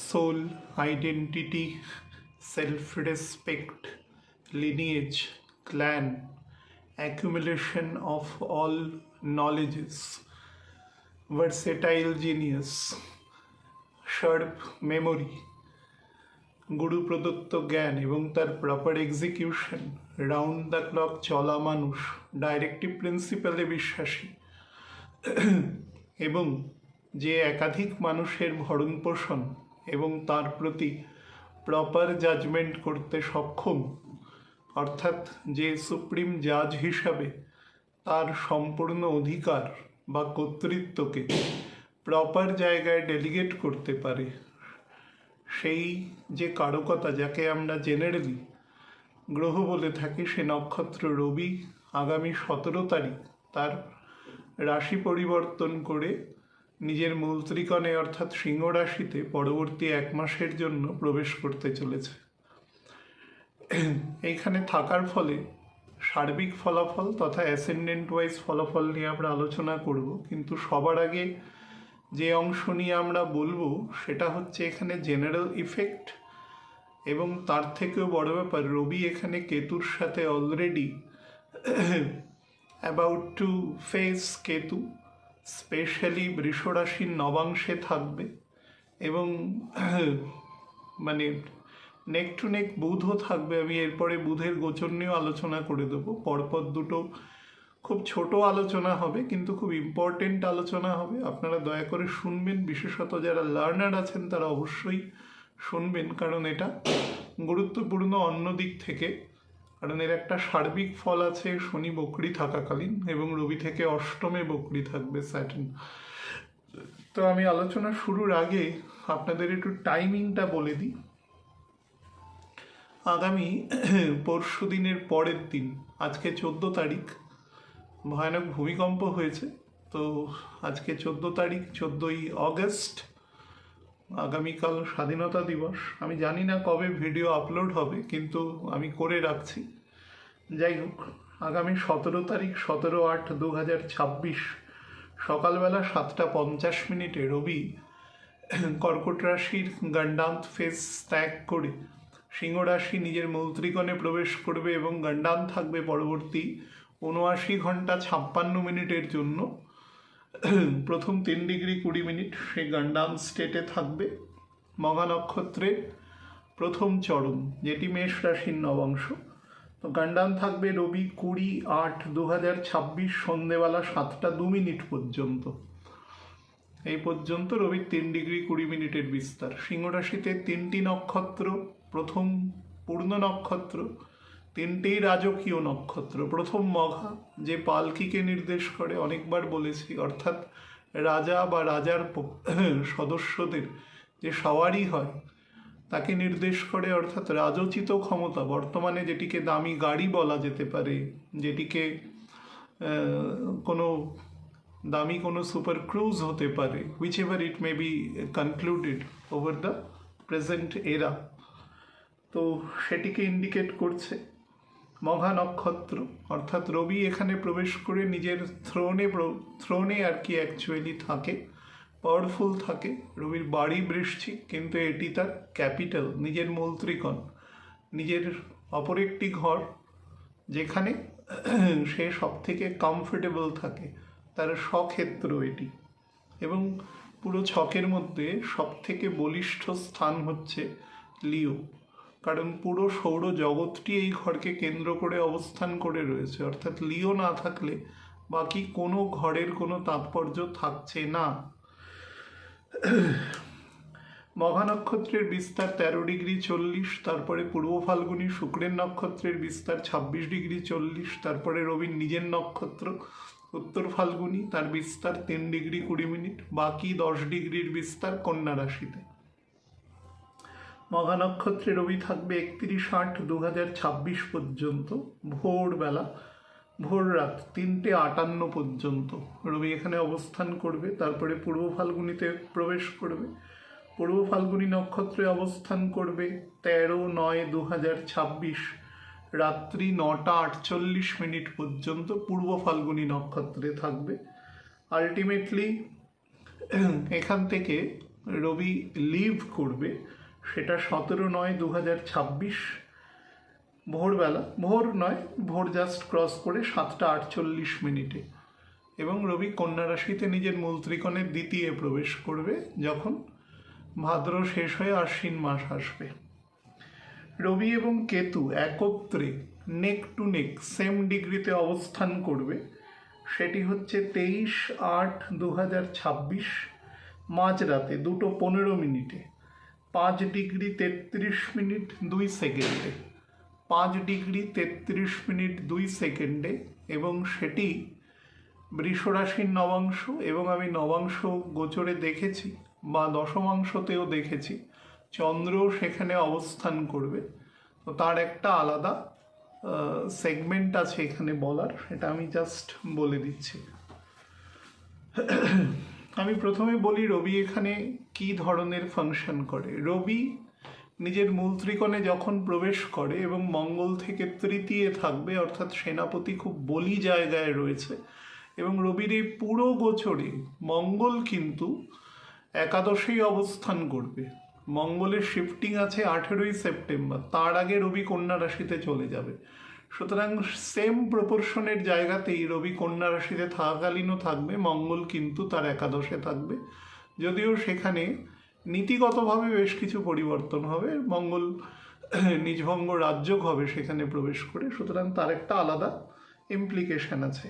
soul, identity, self-respect, lineage, clan, accumulation of all knowledges, versatile genius, sharp memory, গুরু প্রদত্ত জ্ঞান এবং তার proper execution, round the clock চলা মানুষ, ডাইরেক্টিভ প্রিন্সিপালে বিশ্বাসী এবং যে একাধিক মানুষের ভরণ পোষণ এবং তার প্রতি প্রপার জাজমেন্ট করতে সক্ষম, অর্থাৎ যে সুপ্রিম জাজ হিসাবে তার সম্পূর্ণ অধিকার বা কর্তৃত্বকে প্রপার জায়গায় ডেলিগেট করতে পারে, সেই যে কারকতা যাকে আমরা জেনারেলি গ্রহ বলে থাকি, সে নক্ষত্র রবি আগামী 17 তারিখ তার রাশি পরিবর্তন করে নিজের মূল ত্রিকোণে অর্থাৎ সিংহ রাশিতে পরবর্তী 1 মাসের জন্য প্রবেশ করতে চলেছে। এইখানে থাকার ফলে সার্বিক ফলাফল তথা অ্যাসেন্ডেন্ট ওয়াইজ ফলাফল নিয়ে আমরা আলোচনা করব, কিন্তু সবার আগে যে অংশ নিয়ে আমরা বলবো সেটা হচ্ছে এখানে জেনারেল ইফেক্ট, এবং তার থেকেও বড় ব্যাপার রবি এখানে কেতুর সাথে already about to face Ketu, specially বৃষ রাশির নবাংশে থাকবে, এবং মানে নেক টু নেক বুধও থাকবে। আমি এরপরে বুধের গোচর নিয়েও আলোচনা করে দেবো, পরপর দুটো খুব ছোট আলোচনা হবে কিন্তু খুব ইম্পর্টেন্ট আলোচনা হবে। আপনারা দয়া করে শুনবেন, বিশেষত যারা লার্নার আছেন তারা অবশ্যই শুনবেন, কারণ এটা গুরুত্বপূর্ণ অন্য দিক থেকে। কারণ এর একটা সার্বিক ফল আছে শনি বকরি থাকাকালীন, এবং রবি থেকে অষ্টমে বকরি থাকবে স্যাটার্ন। তো আমি আলোচনা শুরুর আগে আপনাদের একটু টাইমিংটা বলে দিই। আগামী পরশু দিনের পরের দিন, আজকে 14 তারিখ, ভয়ানক ভূমিকম্প হয়েছে। তো আজকে 14 তারিখ, 14ই অগস্ট, আগামীকাল স্বাধীনতা দিবস। আমি জানি না কবে ভিডিও আপলোড হবে, কিন্তু আমি করে রাখছি। যাই হোক, আগামী 17 তারিখ 17/8/2026 সকালবেলা 7:50 রবি কর্কট রাশির গণ্ডান্ত ফেজ ত্যাগ করে সিংহ রাশি নিজের মূল ত্রিকোণে প্রবেশ করবে, এবং গণ্ডান্ত থাকবে পরবর্তী 79 ঘন্টা 56 মিনিটের জন্য। প্রথম 3 ডিগ্রি 20 মিনিট সেই গণ্ডান্ত স্টেটে থাকবে। মঘা নক্ষত্রের প্রথম চরণ, যেটি মেষ রাশির নবাংশ। তো গণ্ডান্ত থাকবে রবি 20/8/2026 সন্ধেবেলা 7টা 2 মিনিট পর্যন্ত। এই পর্যন্ত রবির 3 ডিগ্রি 20 মিনিটের বিস্তার। সিংহ রাশিতে 3টি নক্ষত্র, প্রথম পূর্ণ নক্ষত্র, 3টেই রাজকীয় নক্ষত্র। প্রথম মঘা, যে পালকিকে নির্দেশ করে, অনেকবার বলেছি, অর্থাৎ রাজা বা রাজার সদস্যদের যে সওয়ারি হয় তাকে নির্দেশ করে, অর্থাৎ রাজোচিত ক্ষমতা। বর্তমানে যেটিকে দামি গাড়ি বলা যেতে পারে, যেটিকে দামি কোনো সুপার ক্রুজ হতে পারে, which ever it may be concluded over the present এরা, তো সেটিকে ইন্ডিকেট করছে মঘা নক্ষত্র। অর্থাৎ রবি এখানে প্রবেশ করে নিজের থ্রোনে আর কি অ্যাকচুয়ালি থাকে, পাওয়ারফুল থাকে। রবির বাড়ি বৃশ্চিক, কিন্তু এটি তার ক্যাপিটাল, নিজের মূল ত্রিকোণ, নিজের অপর একটি ঘর, যেখানে সে সব থেকে কমফোর্টেবল থাকে, তার স্বক্ষেত্র এটি। এবং পুরো ছকের মধ্যে সব থেকে বলিষ্ঠ স্থান হচ্ছে লিও, কারণ পুরো সৌর জগৎটি এই ঘরকে কেন্দ্র করে অবস্থান করে রয়েছে। অর্থাৎ লিও না থাকলে বাকি কোনো ঘরের কোনো তাৎপর্য থাকছে না। মঘা নক্ষত্রের বিস্তার 13 ডিগ্রি 40, তারপরে পূর্ব ফাল্গুনী শুক্রের নক্ষত্রের বিস্তার 26 ডিগ্রি 40, তারপরে রবির নিজের নক্ষত্র উত্তর ফাল্গুনী, তার বিস্তার 3 ডিগ্রি 20 মিনিট, বাকি 10 ডিগ্রির বিস্তার কন্যা রাশিতে। মঘা নক্ষত্রে রবি থাকবে 31/8/2026 পর্যন্ত, ভোরবেলা, ভোর রাত 3:58 পর্যন্ত রবি এখানে অবস্থান করবে। তারপরে পূর্ব ফাল্গুনীতে প্রবেশ করবে, পূর্ব ফাল্গুনী নক্ষত্রে অবস্থান করবে 13/9/2026 রাত্রি 9:48 পর্যন্ত পূর্ব ফাল্গুনী নক্ষত্রে থাকবে। আলটিমেটলি এখান থেকে রবি লিভ করবে সেটা 17/9/2026 ভোরবেলা, ভোর নয়, ভোর জাস্ট ক্রস করে 7:48 এবং রবি কন্যা রাশিতে নিজের মূল ত্রিকোণের দ্বিতীয় প্রবেশ করবে যখন ভাদ্র শেষ হয়ে আশ্বিন মাস আসবে। রবি এবং কেতু একত্রে নেক টু নেক সেম ডিগ্রিতে অবস্থান করবে, সেটি হচ্ছে 23/8/2026 মাঝরাতে 2:15 5°33'2" 5°33'2" এবং সেটি বৃষ রাশির নবাংশ, এবং আমি নবাংশ গোচরে দেখেছি বা দশমাংশতেও দেখেছি চন্দ্র সেখানে অবস্থান করবে। তো তার একটা আলাদা সেগমেন্ট আছে এখানে বলার, সেটা আমি জাস্ট বলে দিচ্ছি। আমি প্রথমে বলি রবি এখানে কি ধরনের ফাংশন করে। রবি নিজের মূল ত্রিকোণে যখন প্রবেশ করে এবং মঙ্গল থেকে তৃতীয় থাকবে, অর্থাৎ সেনাপতি খুব বলি জায়গায় রয়েছে, এবং রবির এই পুরো গোচরে মঙ্গল কিন্তু একাদশেই অবস্থান করবে। মঙ্গলের শিফটিং আছে 18ই সেপ্টেম্বর, তার আগে রবি কন্যা রাশিতে চলে যাবে। সুতরাং সেম প্রপোর্শনের জায়গাতেই রবি কন্যা রাশিতে থাকাকালীনও থাকবে, মঙ্গল কিন্তু তার একাদশে থাকবে, যদিও সেখানে নীতিগতভাবে বেশ কিছু পরিবর্তন হবে। মঙ্গল নিজভঙ্গ রাজযোগ হবে সেখানে প্রবেশ করে, সুতরাং তার একটা আলাদা ইমপ্লিকেশন আছে।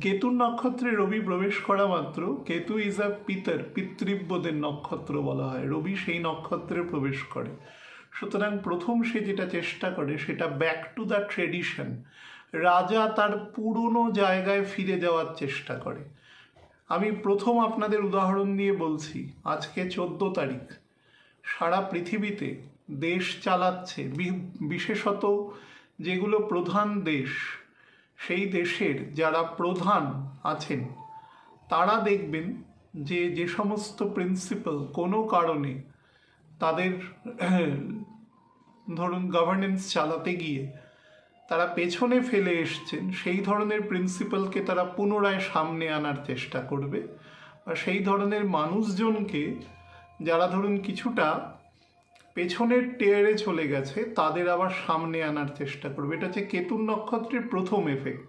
কেতুর নক্ষত্রে রবি প্রবেশ করা মাত্র, কেতু ইজ আ পিতৃব্যদের নক্ষত্র বলা হয়, রবি সেই নক্ষত্রে প্রবেশ করে। সুতরাং প্রথম সে যেটা চেষ্টা করে সেটা ব্যাক টু দ্য ট্রেডিশন, রাজা তার পুরনো জায়গায় ফিরে যাওয়ার চেষ্টা করে। আমি প্রথম আপনাদের উদাহরণ দিয়ে বলছি, আজকে 14 তারিখ, সারা পৃথিবীতে দেশ চালাচ্ছে, বিশেষত যেগুলো প্রধান দেশ, সেই দেশের যারা প্রধান আছেন তারা দেখবেন যে যে সমস্ত প্রিন্সিপাল কোনো কারণে তাদের ধরুন গভর্নেন্স চালাতে গিয়ে তারা পেছনে ফেলে এসছেন, সেই ধরনের প্রিন্সিপালকে তারা পুনরায় সামনে আনার চেষ্টা করবে। আর সেই ধরনের মানুষজনকে যারা ধরুন কিছুটা পেছনের টেয়ারে চলে গেছে তাদের আবার সামনে আনার চেষ্টা করবে। এটা হচ্ছে কেতুর নক্ষত্রের প্রথম এফেক্ট।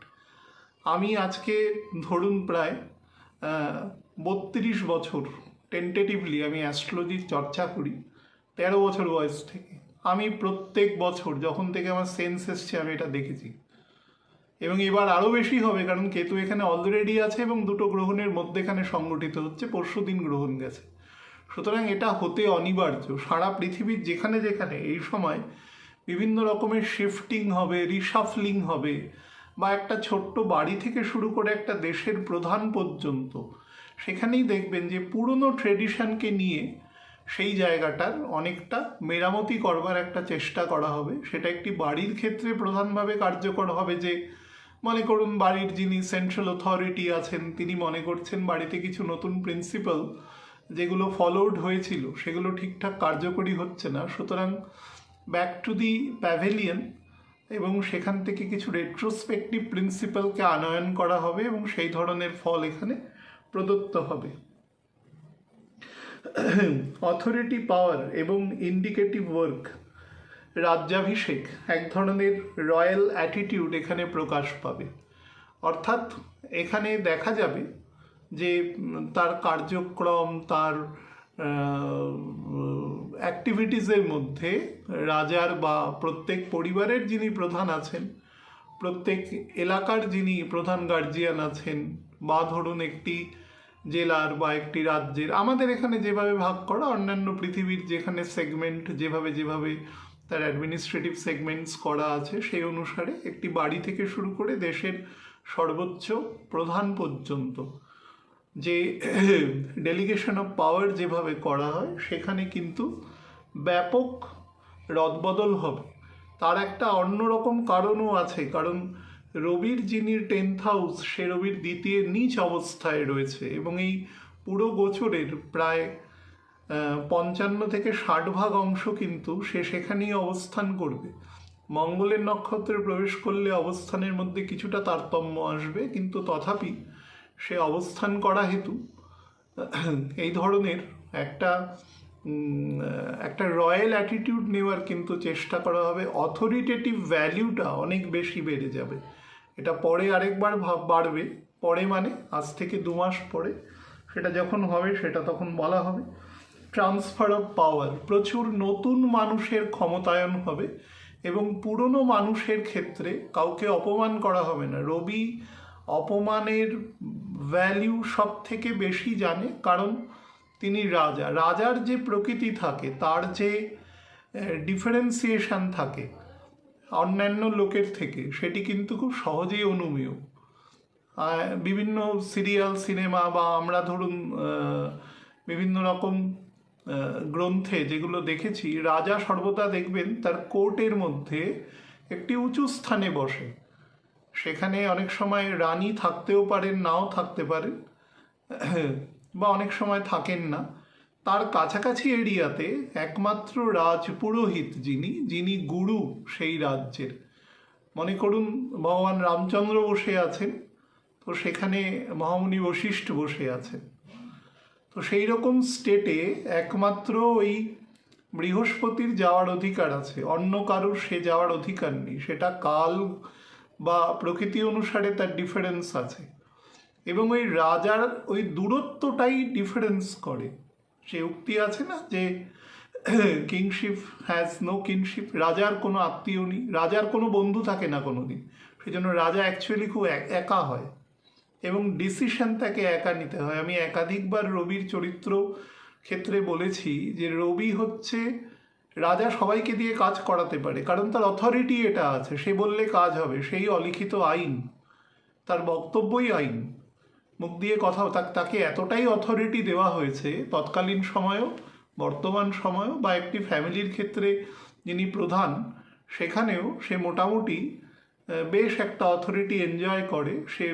আমি আজকে ধরুন প্রায় 32 বছর টেন্টেটিভলি আমি অ্যাস্ট্রোলজির চর্চা করি, 13 বছর বয়স থেকে। আমি প্রত্যেক বছর যখন থেকে আমার সেন্স এসছে আমি এটা দেখেছি, এবং এবার আরও বেশি হবে, কারণ কেতু এখানে অলরেডি আছে এবং দুটো গ্রহণের মধ্যেখানে সংগঠিত হচ্ছে, পরশুদিন গ্রহণ গেছে। সুতরাং এটা হতে অনিবার্য। সারা পৃথিবীর যেখানে যেখানে এই সময় বিভিন্ন রকমের শিফটিং হবে, রিশাফলিং হবে, বা একটা ছোট্ট বাড়ি থেকে শুরু করে একটা দেশের প্রধান পর্যন্ত, সেখানেই দেখবেন যে পুরনো ট্রেডিশনকে নিয়ে সেই জায়গাটার অনেকটা মেরামতি করবার একটা চেষ্টা করা হবে। সেটা একটি বাড়ির ক্ষেত্রে প্রধানভাবে কার্যকর হবে, যে মনে করুন বাড়ির যিনি সেন্ট্রাল অথরিটি আছেন তিনি মনে করছেন বাড়িতে কিছু নতুন প্রিন্সিপাল যেগুলো ফলোড হয়েছিল সেগুলো ঠিকঠাক কার্যকরী হচ্ছে না, সুতরাং ব্যাক টু দি প্যাভিলিয়ন, এবং সেখান থেকে কিছু রেট্রোস্পেক্টিভ প্রিন্সিপালকে আনয়ন করা হবে এবং সেই ধরনের ফল এখানে প্রদত্ত হবে। অথরিটি পাওয়ার এবং ইন্ডিকেটিভ ওয়ার্ক, রাজ্যাভিষেক, এক ধরনের রয়্যাল অ্যাটিটিউড এখানে প্রকাশ পাবে। অর্থাৎ এখানে দেখা যাবে যে তার কার্যক্রম, তার অ্যাক্টিভিটিসের মধ্যে রাজার বা প্রত্যেক পরিবারের যিনি প্রধান আছেন, প্রত্যেক এলাকার যিনি প্রধান গার্জিয়ান আছেন, বা ধরুন একটি জেলার বা একটি রাজ্যের, আমাদের এখানে যেভাবে ভাগ করা, অন্যান্য পৃথিবীর যেখানে সেগমেন্ট যেভাবে তার অ্যাডমিনিস্ট্রেটিভ সেগমেন্টস করা আছে, সেই অনুসারে একটি বাড়ি থেকে শুরু করে দেশের সর্বোচ্চ প্রধান পর্যন্ত যে ডেলিগেশন অফ পাওয়ার যেভাবে করা হয়, সেখানে কিন্তু ব্যাপক রদবদল হবে। তার একটা অন্যরকম কারণও আছে, কারণ রবির যিনি 10th হাউস, সে রবির দ্বিতীয় নীচ অবস্থায় রয়েছে, এবং এই পুরো গোচরের প্রায় 55 থেকে 60% অংশ কিন্তু সে সেখানেই অবস্থান করবে। মঙ্গলের নক্ষত্রে প্রবেশ করলে অবস্থানের মধ্যে কিছুটা তারতম্য আসবে, কিন্তু তথাপি সে অবস্থান করা হেতু এই ধরনের একটা একটা রয়্যাল অ্যাটিটিউড নেওয়ার কিন্তু চেষ্টা করা হবে। অথরিটেটিভ ভ্যালিউটা অনেক বেশি বেড়ে যাবে। এটা পরে আরেকবার বাড়বে, পরে মানে আজ থেকে 2 মাস পরে সেটা যখন হবে সেটা তখন বলা হবে। ট্রান্সফার অফ পাওয়ার, প্রচুর নতুন মানুষের ক্ষমতায়ন হবে এবং পুরনো মানুষের ক্ষেত্রে কাউকে অপমান করা হবে না। রবি অপমানের ভ্যালিউ সব থেকে বেশি জানে, কারণ তিনি রাজা। রাজার যে প্রকৃতি থাকে, তার যে ডিফারেন্সিয়েশন থাকে অন্যান্য লোকের থেকে, সেটি কিন্তু খুব সহজেই অনুমেয়। বিভিন্ন সিরিয়াল, সিনেমা বা আমরা ধরুন বিভিন্ন রকম গ্রন্থে যেগুলো দেখেছি, রাজা সর্বদা দেখবেন তার কোর্টের মধ্যে একটি উঁচু স্থানে বসে। সেখানে অনেক সময় রানী থাকতেও পারেন, নাও থাকতে পারেন, বা অনেক সময় থাকেন না। তার কাছাকাছি এরিয়াতে একমাত্র রাজপুরোহিত যিনি গুরু সেই রাজ্যের। মনে করুন ভগবান রামচন্দ্র বসে আছেন, তো সেখানে মহামুনি বশিষ্ঠ বসে আছেন। তো সেই রকম স্টেটে একমাত্র ওই বৃহস্পতির যাওয়ার অধিকার আছে, অন্য কারোর সে যাওয়ার অধিকার নেই। সেটা কাল বা প্রকৃতি অনুসারে তার ডিফারেন্স আছে, এবং ওই রাজার ওই দূরত্বটাই ডিফারেন্স করে। সে উক্তি আছে না যে কিংশিপ হ্যাজ নো কিনশিপ, রাজার কোনো আত্মীয় নেই, রাজার কোনো বন্ধু থাকে না কোনো দিন। সেই জন্য রাজা অ্যাকচুয়ালি খুব একা হয় এবং ডিসিশন তাকে একা নিতে হয়। আমি একাধিকবার রবির চরিত্র ক্ষেত্রে বলেছি যে রবি হচ্ছে রাজা, সবাইকে দিয়ে কাজ করাতে পারে, কারণ তার অথরিটি এটা আছে, সে বললে কাজ হবে, সেই অলিখিত আইন, তার বক্তব্যই আইন, মুখ দিয়ে কথা, তাকে এতটাই অথরিটি দেওয়া হয়েছে তৎকালীন সময়েও, বর্তমান সময়েও, বা একটি ফ্যামিলির ক্ষেত্রে যিনি প্রধান সেখানেও সে মোটামুটি বেশ একটা অথরিটি এনজয় করে। সে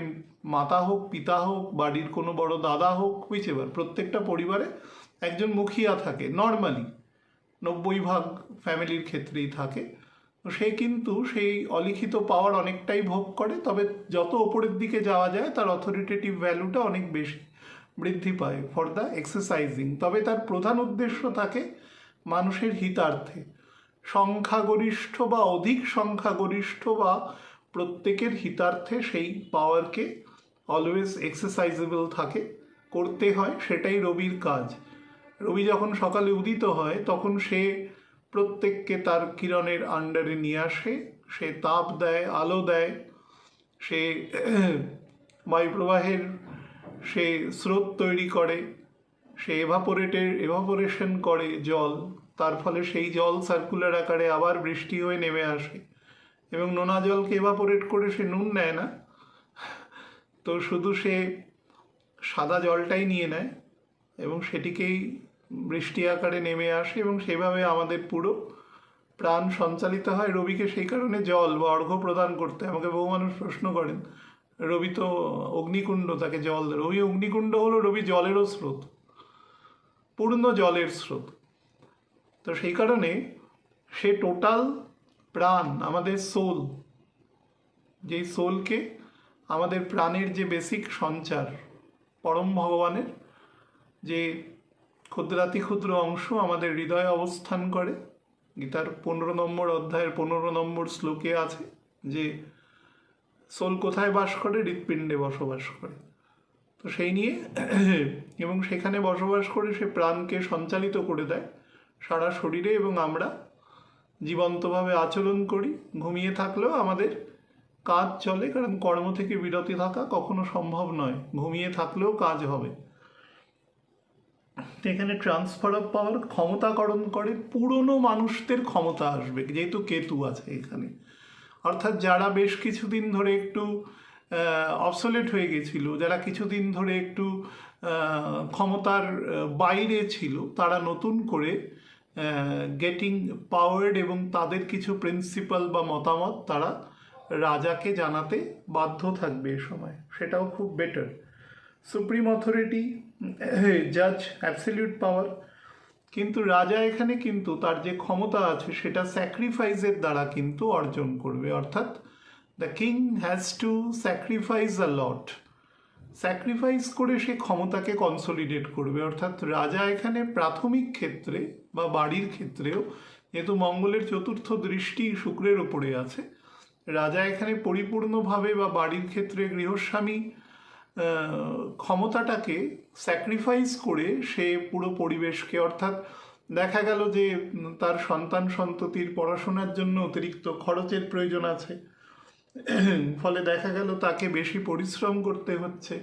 মাতা হোক, পিতা হোক, বাড়ির কোনো বড় দাদা হোক, হুইচেভার, প্রত্যেকটা পরিবারে একজন মুখিয়া থাকে, নর্মালি 90% ফ্যামিলির ক্ষেত্রেই থাকে। তো সে কিন্তু সেই অলিখিত পাওয়ার অনেকটাই ভোগ করে, তবে যত ওপরের দিকে যাওয়া যায় তার অথরিটেটিভ ভ্যালুটা অনেক বেশি বৃদ্ধি পায় ফর দ্য এক্সারসাইজিং। তবে তার প্রধান উদ্দেশ্য থাকে মানুষের হিতার্থে, সংখ্যাগরিষ্ঠ বা অধিক সংখ্যাগরিষ্ঠ বা প্রত্যেকের হিতার্থে সেই পাওয়ারকে অলওয়েজ এক্সারসাইজেবল থাকে, করতে হয়। সেটাই রবির কাজ। রবি যখন সকালে উদিত হয় তখন সে প্রত্যেককে তার কিরণের আন্ডারে নিয়ে আসে, সে তাপ দেয়, আলো দেয়, সে বায়ুপ্রবাহের সে স্রোত তৈরি করে, সে এভাপোরেশন করে জল, তার ফলে সেই জল সার্কুলার আকারে আবার বৃষ্টি হয়ে নেমে আসে, এবং নোনা জলকে এভাপোরেট করে সে নুন নেয় না, তো শুধু সে সাদা জলটাই নিয়ে নেয় এবং সেটিকেই বৃষ্টি আকারে নেমে আসে, এবং সেভাবে আমাদের পুরো প্রাণ সঞ্চালিত হয়। রবিকে সেই কারণে জল বা অর্ঘ্য প্রদান করতে আমাকে বহু মানুষ প্রশ্ন করেন, রবি তো অগ্নিকুণ্ড, তাকে জল, রবি অগ্নিকুণ্ড হলো রবি জলেরও স্রোত, পূর্ণ জলের স্রোত। তো সেই কারণে সে টোটাল প্রাণ, আমাদের সোল, যেই সোলকে, আমাদের প্রাণের যে বেসিক সঞ্চার, পরম ভগবানের যে ক্ষুদ্রাতি ক্ষুদ্র অংশ আমাদের হৃদয়ে অবস্থান করে। গীতার 15 নম্বর অধ্যায়ের 15 নম্বর শ্লোকে আছে যে সোল কোথায় বাস করে? হৃৎপিণ্ডে বসবাস করে। তো সেই নিয়ে, এবং সেখানে বসবাস করে সে প্রাণকে সঞ্চালিত করে দেয় সারা শরীরে, এবং আমরা জীবন্তভাবে আচরণ করি। ঘুমিয়ে থাকলেও আমাদের কাজ চলে, কারণ কর্ম থেকে বিরতি থাকা কখনো সম্ভব নয়, ঘুমিয়ে থাকলেও কাজ হবে। এখানে ট্রান্সফার অফ পাওয়ার, ক্ষমতাকরণ করে, পুরনো মানুষদের ক্ষমতা আসবে যেহেতু কেতু আছে এখানে। অর্থাৎ যারা বেশ কিছুদিন ধরে একটু অবসোলেট হয়ে গেছিল, যারা কিছুদিন ধরে একটু ক্ষমতার বাইরে ছিল, তারা নতুন করে গেটিং পাওয়ার্ড, এবং তাদের কিছু প্রিন্সিপাল বা মতামত তারা রাজাকে জানাতে বাধ্য থাকবে এ সময়, সেটাও খুব বেটার। সুপ্রিম অথরিটি, জাজ, অ্যাবসলিউট পাওয়ার, কিন্তু রাজা এখানে কিন্তু তার যে ক্ষমতা আছে সেটা স্যাক্রিফাইসের দ্বারা কিন্তু অর্জন করবে। অর্থাৎ the king has to sacrifice a lot. Sacrifice করে সে ক্ষমতাকে কনসলিডেট করবে। অর্থাৎ রাজা এখানে প্রাথমিক ক্ষেত্রে বা বাড়ির ক্ষেত্রেও, যেহেতু মঙ্গলের চতুর্থ দৃষ্টি শুক্রের ওপরে আছে, রাজা এখানে পরিপূর্ণভাবে বা বাড়ির ক্ষেত্রে গৃহস্বামী ক্ষমতাটাকে স্যাক্রিফাইস করে সে পুরো পরিবেশকে, অর্থাৎ দেখা গেল যে তার সন্তান সন্ততির পড়াশোনার জন্য অতিরিক্ত খরচের প্রয়োজন আছে, ফলে দেখা গেল তাকে বেশি পরিশ্রম করতে হচ্ছে,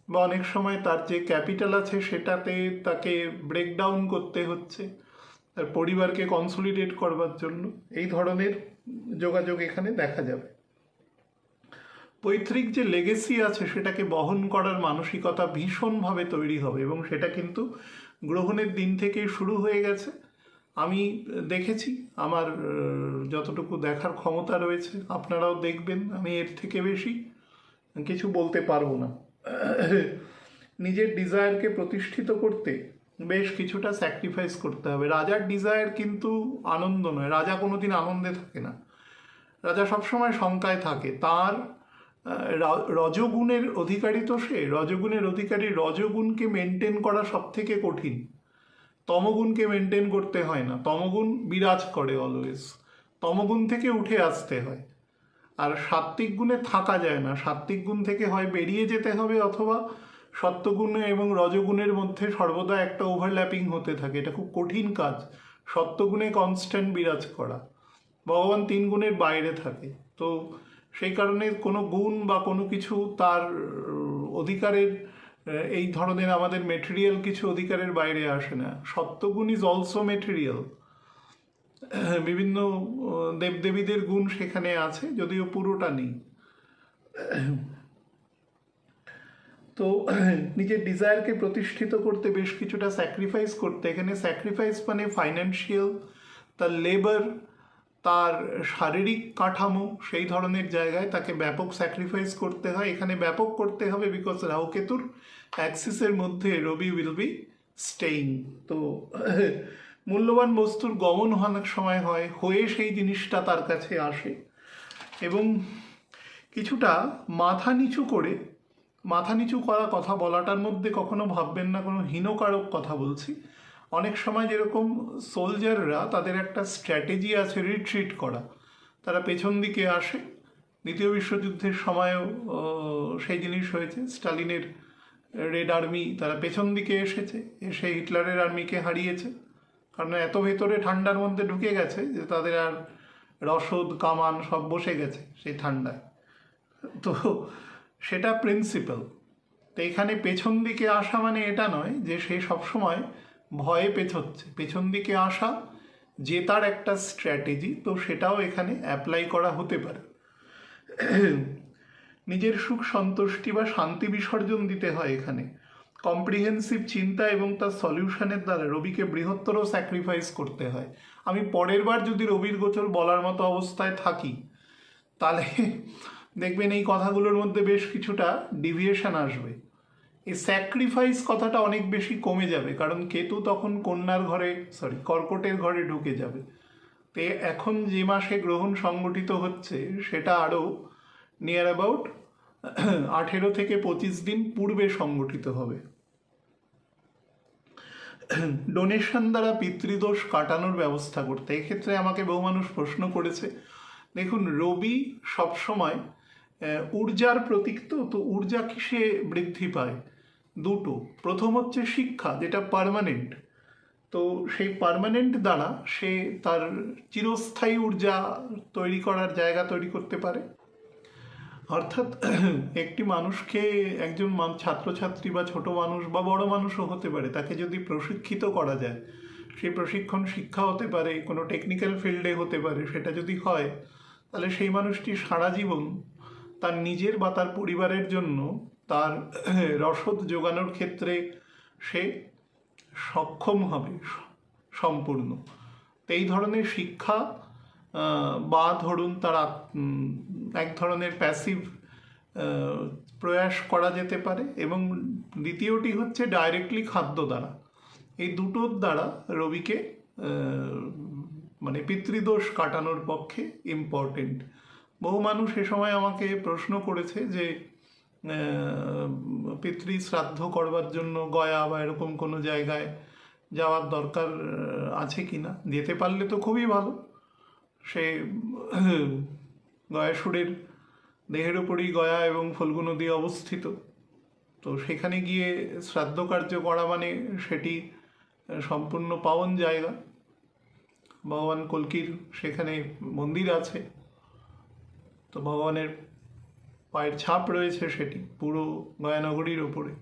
বা অনেক সময় তার যে ক্যাপিটাল আছে সেটাতে তাকে ব্রেকডাউন করতে হচ্ছে তার পরিবারকে কনসলিডেট করবার জন্য। এই ধরনের যোগাযোগ এখানে দেখা যাবে। পৈতৃক যে লেগেসি আছে সেটাকে বহন করার মানসিকতা ভীষণভাবে তৈরি হবে, এবং সেটা কিন্তু গ্রহণের দিন থেকেই শুরু হয়ে গেছে। আমি দেখেছি, আমার যতটুকু দেখার ক্ষমতা রয়েছে, আপনারাও দেখবেন, আমি এর থেকে বেশি কিছু বলতে পারবো না। নিজের ডিজায়ারকে প্রতিষ্ঠিত করতে বেশ কিছুটা স্যাক্রিফাইস করতে হবে। রাজার ডিজায়ার কিন্তু আনন্দ নয়, রাজা কোনোদিন আনন্দে থাকে না, রাজা সবসময় শঙ্কায় থাকে। তার রজগুণের অধিকারী তো সে, রজগুণের অধিকারী, রজগুণকে মেনটেন করা সব থেকে কঠিন, তমগুণকে মেনটেন করতে হয় না, তমগুণ বিরাজ করে অলওয়েজ, তমগুণ থেকে উঠে আসতে হয়। আর সাত্ত্বিক গুণে থাকা যায় না, সাত্ত্বিক গুণ থেকে হয় বেরিয়ে যেতে হবে, অথবা সত্যগুণে এবং রজগুণের মধ্যে সর্বদা একটা ওভারল্যাপিং হতে থাকে। এটা খুব কঠিন কাজ, সত্যগুণে কনস্ট্যান্ট বিরাজ করা। ভগবান 3 গুণের বাইরে থাকে, তো সেই কারণে কোনো গুণ বা কোনো কিছু তার অধিকারের, এই ধরনের আমাদের মেটেরিয়াল কিছু অধিকারের বাইরে আসে না। সত্যগুণ ইজ অলসো মেটেরিয়াল। বিভিন্ন দেবদেবীদের গুণ সেখানে আছে, যদিও পুরোটা নেই। তো নিজের ডিজায়ারকে প্রতিষ্ঠিত করতে বেশ কিছুটা স্যাক্রিফাইস করতে, এখানে স্যাক্রিফাইস মানে ফাইন্যান্সিয়াল, তার লেবার, তার শারীরিক কাঠামো, সেই ধরনের জায়গায় তাকে ব্যাপক স্যাক্রিফাইস করতে হয়। এখানে ব্যাপক করতে হবে বিকজ রাহুকেতুর অ্যাক্সিসের মধ্যে রবি উইল বি স্টেইং। তো মূল্যবান বস্তুর গমন অনেক সময় হয়, হয়ে সেই জিনিসটা তার কাছে আসে, এবং কিছুটা মাথা নিচু করে, মাথা নিচু করা কথা বলাটার মধ্যে কখনো ভাববেন না কোনো হীনকারক কথা বলছি। অনেক সময় যেরকম সোলজাররা, তাদের একটা স্ট্র্যাটেজি আছে রিট্রিট করা, তারা পেছন দিকে আসে। দ্বিতীয় বিশ্বযুদ্ধের সময়ও সেই জিনিস হয়েছে, স্টালিনের রেড আর্মি তারা পেছন দিকে এসেছে, এসে হিটলারের আর্মিকে হারিয়েছে, কারণ এত ভেতরে ঠান্ডার মধ্যে ঢুকে গেছে যে তাদের আর রসদ কামান সব বসে গেছে সেই ঠান্ডায়। তো সেটা প্রিন্সিপাল। তো এখানে পেছন দিকে আসা মানে এটা নয় যে সে সবসময় ভয়ে পেছোচ্ছে, পেছন দিকে আসা যে তার একটা স্ট্র্যাটেজি, তো সেটাও এখানে অ্যাপ্লাই করা হতে পারে। নিজের সুখ সন্তুষ্টি বা শান্তি বিসর্জন দিতে হয় এখানে। কম্প্রিহেন্সিভ চিন্তা এবং তার সলিউশনের দ্বারা রবিকে বৃহত্তর স্যাক্রিফাইস করতে হয়। আমি পরের বার যদি রবির গোচর বলার মতো অবস্থায় থাকি, তাহলে দেখবেন এই কথাগুলোর মধ্যে বেশ কিছুটা ডিভিয়েশন আসবে। এই স্যাক্রিফাইস কথাটা অনেক বেশি কমে যাবে, কারণ কেতু তখন কর্কটের ঘরে ঢুকে যাবে। তো এখন যে মাসে গ্রহণ সংগঠিত হচ্ছে সেটা আরও নিয়ার অ্যাবাউট 18 থেকে 25 দিন পূর্বে সংগঠিত হবে। ডোনেশন দ্বারা পিতৃদোষ কাটানোর ব্যবস্থা করতে, এক্ষেত্রে আমাকে বহু মানুষ প্রশ্ন করেছে। দেখুন, রবি সবসময় ঊর্জার প্রতীক, তো ঊর্জা কিসে বৃদ্ধি পায়? দুটো, প্রথম হচ্ছে শিক্ষা, যেটা পার্মানেন্ট, তো সেই পার্মানেন্ট দ্বারা সে তার চিরস্থায়ী ঊর্জা তৈরি করার জায়গা তৈরি করতে পারে। অর্থাৎ একটি মানুষকে, একজন ছাত্রছাত্রী বা ছোট মানুষ বা বড় মানুষও হতে পারে, তাকে যদি প্রশিক্ষিত করা যায়, সেই প্রশিক্ষণ শিক্ষা হতে পারে, কোনো টেকনিক্যাল ফিল্ডে হতে পারে, সেটা যদি হয় তাহলে সেই মানুষটি সারা জীবন তার নিজের বা তার পরিবারের জন্য তার রসদ যোগানোর ক্ষেত্রে সে সক্ষম হবে সম্পূর্ণ। তো এই ধরনের শিক্ষা বা ধরুন তারা এক ধরনের প্যাসিভ প্রয়াস করা যেতে পারে, এবং দ্বিতীয়টি হচ্ছে ডাইরেক্টলি খাদ্য দ্বারা। এই দুটোর দ্বারা রবিকে মানে পিতৃদোষ কাটানোর পক্ষে ইম্পর্টেন্ট। বহু মানুষ এ সময় আমাকে প্রশ্ন করেছে যে পিতৃ শ্রাদ্ধ করবার জন্য গয়া বা এরকম কোনো জায়গায় যাওয়ার দরকার আছে কি না, যেতে পারলে তো খুবই ভালো। সে গয়াসুরের দেহের উপরই গয়া এবং ফল্গু নদী অবস্থিত, তো সেখানে গিয়ে শ্রাদ্ধ কার্য করা মানে সেটি সম্পূর্ণ পাবন জায়গা। ভগবান কল্কির সেখানে মন্দির আছে, তো ভগবানের পায়ের ছাপ রয়েছে সেটি পুরো গয়ানগরীর ওপরে।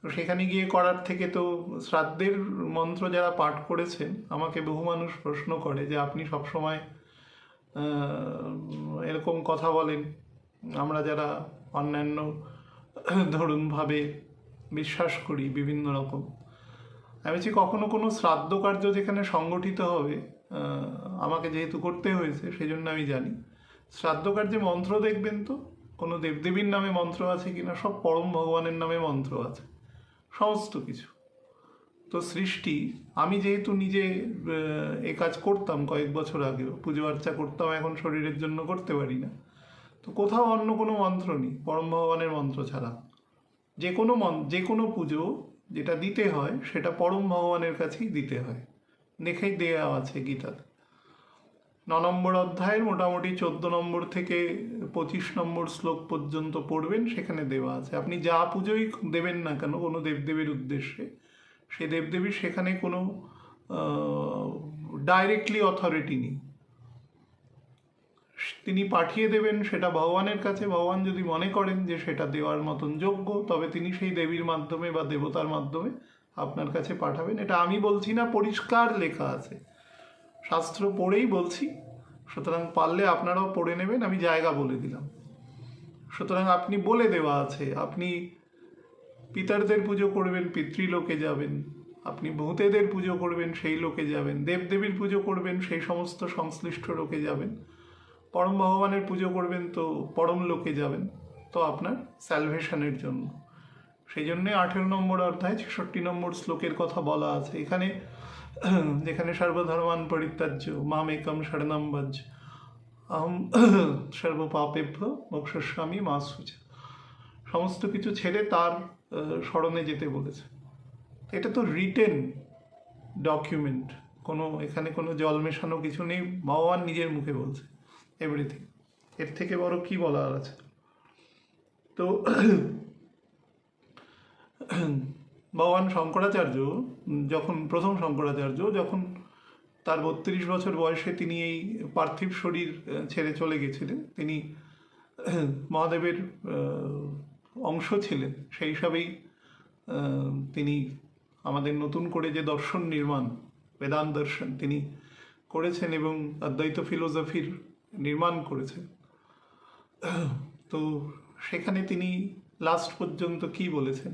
তো সেখানে গিয়ে করার থেকে তো শ্রাদ্ধের মন্ত্র যারা পাঠ করেছেন, আমাকে বহু মানুষ প্রশ্ন করে যে আপনি সবসময় এরকম কথা বলেন, আমরা যারা অন্যান্য ধরুনভাবে বিশ্বাস করি বিভিন্ন রকম। আমি বলছি কখনো কোনো শ্রাদ্ধ কার্য যেখানে সংগঠিত হবে, আমাকে যেহেতু করতে হয়েছে সেই জন্য আমি জানি, শ্রাদ্ধ কার্যে মন্ত্র দেখবেন তো কোনো দেবদেবীর নামে মন্ত্র আছে কিনা, সব পরম ভগবানের নামে মন্ত্র আছে সমস্ত কিছু। তো সৃষ্টি, আমি যেহেতু নিজে এ কাজ করতাম কয়েক বছর আগেও, পুজো আর্চা করতাম, এখন শরীরের জন্য করতে পারি না, তো কোথাও অন্য কোনো মন্ত্র নেই পরম ভগবানের মন্ত্র ছাড়া। যে কোনো পুজো যেটা দিতে হয় সেটা পরম ভগবানের কাছেই দিতে হয়, দেখেই দেয়া আছে গীতাতে। 9 নম্বর অধ্যায়ের মোটামুটি 14 নম্বর থেকে 25 নম্বর শ্লোক পর্যন্ত পড়বেন, সেখানে দেওয়া আছে। আপনি যা পুজোই দেবেন না কেন কোনো দেবদেবীর উদ্দেশ্যে, সেই দেবদেবীর সেখানে কোনো ডাইরেক্টলি অথরিটি নেই, তিনি পাঠিয়ে দেবেন সেটা ভগবানের কাছে। ভগবান যদি মনে করেন যে সেটা দেওয়ার মতন যোগ্য, তবে তিনি সেই দেবীর মাধ্যমে বা দেবতার মাধ্যমে আপনার কাছে পাঠাবেন। এটা আমি বলছি না, পরিষ্কার লেখা আছে, শাস্ত্র পড়েই বলছি। সুতরাং পারলে আপনারাও পড়ে নেবেন, আমি জায়গা বলে দিলাম। সুতরাং আপনি বলে দেওয়া আছে, আপনি পিতারদের পুজো করবেন, পিতৃলোকে যাবেন। আপনি ভূতেদের পুজো করবেন, সেই লোকে যাবেন। দেবদেবীর পুজো করবেন, সেই সমস্ত সংশ্লিষ্ট লোকে যাবেন। পরম ভগবানের পুজো করবেন, তো পরম লোকে যাবেন, তো আপনার স্যালভেশনের জন্য। সেই জন্যে 18 নম্বর অধ্যায় 66 নম্বর শ্লোকের কথা বলা আছে এখানে, যেখানে সর্বধর্মান পরিত্যাজ্য মামেকম শরণম ব্রজ অহম সর্বপাপেভ্য মোক্ষয়িষ্যামি মা শুচি। সমস্ত কিছু ছেড়ে তার শরণে যেতে বলেছে। এটা তো রিটেন ডকুমেন্ট, কোনো এখানে কোনো জল মেশানো কিছু নেই, ভগবান নিজের মুখে বলছে এভরিথিং। এর থেকে বড় কি বলার আছে? তো ভগবান শঙ্করাচার্য প্রথম শঙ্করাচার্য যখন তার 32 বছর বয়সে তিনি এই পার্থিব শরীর ছেড়ে চলে গেছিলেন, তিনি মহাদেবের অংশ ছিলেন। সেই হিসাবেই তিনি আমাদের নতুন করে যে দর্শন নির্মাণ, বেদান্ত দর্শন তিনি করেছেন এবং অদ্বৈত ফিলোসফির নির্মাণ করেছেন। তো সেখানে তিনি লাস্ট পর্যন্ত কি বলেছেন?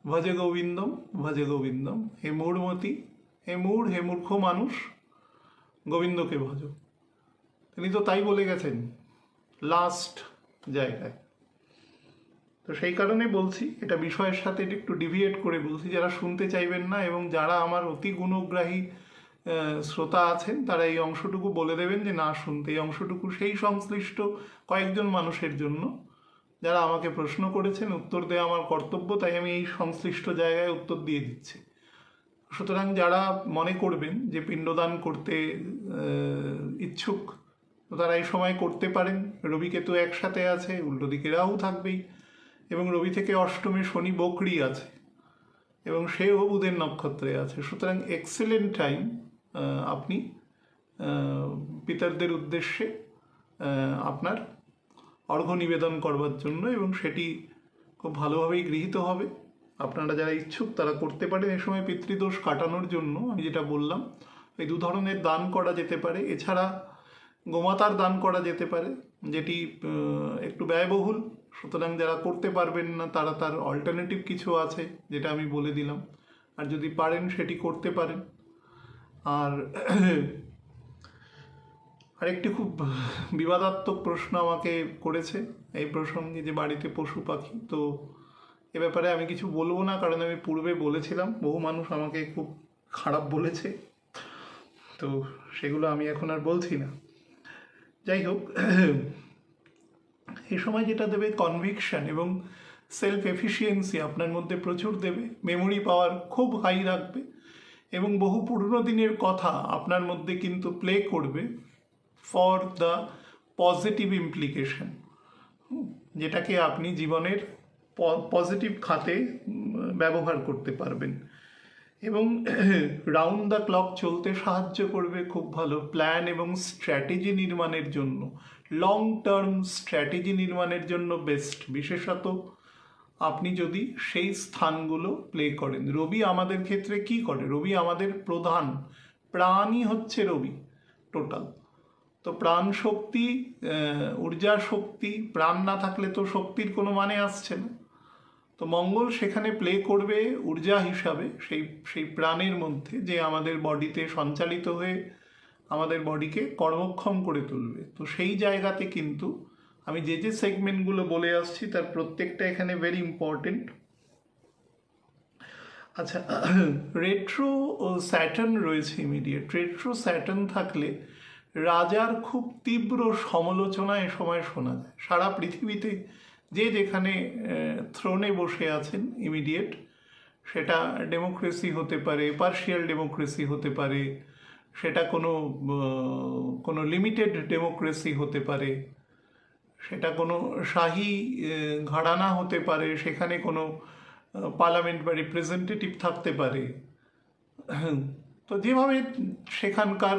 ভজে গোবিন্দম ভজে গোবিন্দম, হে মূঢ়মতি, হে মূর্খ মানুষ, গোবিন্দকে ভজ। তিনি তো তাই বলে গেছেন লাস্ট জায়গায়। তো সেই কারণে বলছি, এটা বিষয়ের সাথে একটু ডিভিয়েট করে বলছি, যারা শুনতে চাইবেন না এবং যারা আমার অতি গুণগ্রাহী শ্রোতা আছেন, তারা এই অংশটুকু বলে দেবেন যে না শুনতে। এই অংশটুকু সেই সংশ্লিষ্ট কয়েকজন মানুষের জন্য যারা আমাকে প্রশ্ন করেছেন, উত্তর দেওয়া আমার কর্তব্য, তাই আমি এই সংশ্লিষ্ট জায়গায় উত্তর দিয়ে দিচ্ছি। সুতরাং যারা মনে করবেন যে পিণ্ডদান করতে ইচ্ছুক, তারা এই সময় করতে পারেন। রবিকেতু একসাথে আছে, উল্টো দিকে রাহু থাকবেই, এবং রবি থেকে অষ্টমে শনি বকরি আছে, এবং সেও বুধের নক্ষত্রে আছে। সুতরাং এক্সেলেন্ট টাইম আপনি পিতারদের উদ্দেশ্যে আপনার অর্ঘ্য নিবেদন করবার জন্য, এবং সেটি খুব ভালোভাবেই গৃহীত হবে। আপনারা যারা ইচ্ছুক তারা করতে পারেন। এ সময় পিতৃদোষ কাটানোর জন্য আমি যেটা বললাম, এই 2 ধরনের দান করা যেতে পারে। এছাড়া গোমাতার দান করা যেতে পারে, যেটি একটু ব্যয়বহুল। সুতরাং যারা করতে পারবেন না তারা তার অল্টারনেটিভ কিছু আছে যেটা আমি বলে দিলাম, আর যদি পারেন সেটি করতে পারেন। আর আরেকটি খুব বিবাদাত্মক প্রশ্ন আমাকে করেছে এই প্রসঙ্গে, যে বাড়িতে পশু পাখি। তো এ ব্যাপারে আমি কিছু বলবো না, কারণ আমি পূর্বে বলেছিলাম, বহু মানুষ আমাকে খুব খারাপ বলেছে, তো সেগুলো আমি এখন আর বলছি না। যাই হোক, এই সময় যেটা দেবে কনভিকশন এবং সেলফ এফিসিয়েন্সি আপনার মধ্যে প্রচুর দেবে, মেমোরি পাওয়ার খুব হাই রাখবে এবং বহু পুরনো দিনের কথা আপনার মধ্যে কিন্তু প্লে করবে ফর দ্য পজিটিভ ইমপ্লিকেশন, যেটাকে আপনি জীবনের পজিটিভ খাতে ব্যবহার করতে পারবেন এবং রাউন্ড দ্য ক্লক চলতে সাহায্য করবে খুব ভালো প্ল্যান এবং স্ট্র্যাটেজি নির্মাণের জন্য, লং টার্ম স্ট্র্যাটেজি নির্মাণের জন্য বেস্ট, বিশেষত আপনি যদি সেই স্থানগুলো প্লে করেন। রবি আমাদের ক্ষেত্রে কি করে? রবি আমাদের প্রধান প্রাণই হচ্ছে রবি টোটাল। তো প্রাণ শক্তি, ঊর্জা শক্তি, প্রাণ না থাকলে তো শক্তির কোনো মানে আসছে না। তো মঙ্গল সেখানে প্লে করবে ঊর্জা হিসাবে সেই প্রাণের মধ্যে, যে আমাদের বডিতে সঞ্চালিত হয়ে আমাদের বডিকে কর্মক্ষম করে তুলবে। তো সেই জায়গাতে কিন্তু আমি যে সেগমেন্টগুলো বলে আসছি তার প্রত্যেকটা এখানে ভেরি ইম্পর্টেন্ট। আচ্ছা, রেট্রো স্যাটার্ন রয়েছে ইমিডিয়েট। রেট্রো স্যাটার্ন থাকলে রাজার খুব তীব্র সমালোচনা এ সময় শোনা যায়। সারা পৃথিবীতে যে যেখানে থ্রোনে বসে আছেন ইমিডিয়েট, সেটা ডেমোক্রেসি হতে পারে, পার্শিয়াল ডেমোক্রেসি হতে পারে, সেটা কোনো লিমিটেড ডেমোক্রেসি হতে পারে, সেটা কোনো শাহী ঘরানা হতে পারে, সেখানে কোনো পার্লামেন্ট বা রিপ্রেজেন্টেটিভ থাকতে পারে। তো যেভাবে সেখানকার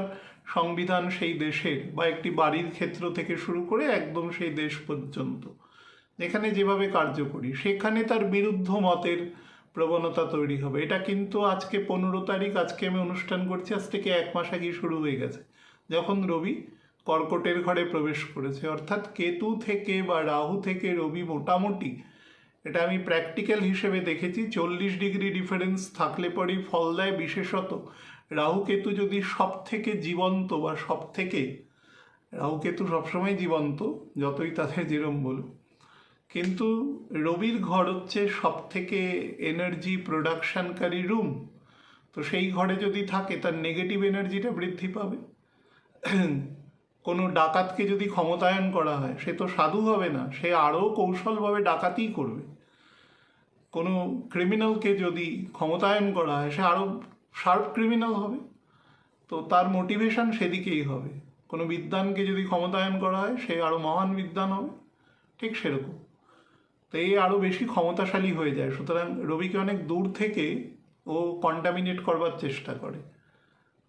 সংবিধান সেই দেশের বা একটি বাড়ির ক্ষেত্র থেকে শুরু করে একদম সেই দেশ পর্যন্ত যেখানে যেভাবে কার্যকরী, সেখানে তার বিরুদ্ধ মতের প্রবণতা তৈরি হবে। এটা কিন্তু আজকে 15 তারিখ, আজকে আমি অনুষ্ঠান করছি, আজ থেকে 1 মাস আগে শুরু হয়ে গেছে, যখন রবি কর্কটের ঘরে প্রবেশ করেছে। অর্থাৎ কেতু থেকে বা রাহু থেকে রবি মোটামুটি, এটা আমি প্র্যাকটিক্যাল হিসেবে দেখেছি, 40 ডিগ্রি ডিফারেন্স থাকলে পরেই ফল দেয়। বিশেষত রাহু কেতু যদি সব থেকে জীবন্ত বা সব থেকে, রাহু কেতু সবসময় জীবন্ত যতই তাদের যেরম বলুন, কিন্তু রবির ঘর হচ্ছে সব থেকে এনার্জি প্রোডাকশনকারী রুম। তো সেই ঘরে যদি থাকে তার নেগেটিভ এনার্জিটা বৃদ্ধি পাবে। কোনো ডাকাতকে যদি ক্ষমতায়ন করা হয়, সে তো সাধু হবে না, সে আরও কৌশলভাবে ডাকাতিই করবে। কোনো ক্রিমিনালকে যদি ক্ষমতায়ন করা হয়, সে আরও শার্প ক্রিমিনাল হবে। তো তার মোটিভেশন সেদিকেই হবে। কোনো বিদ্বানকে যদি ক্ষমতায়ন করা হয়, সে আরও মহান বিদ্বান হবে, ঠিক সেরকম। তো এই আরও বেশি ক্ষমতাশালী হয়ে যায়। সুতরাং রবিকে অনেক দূর থেকে ও কন্টামিনেট করবার চেষ্টা করে।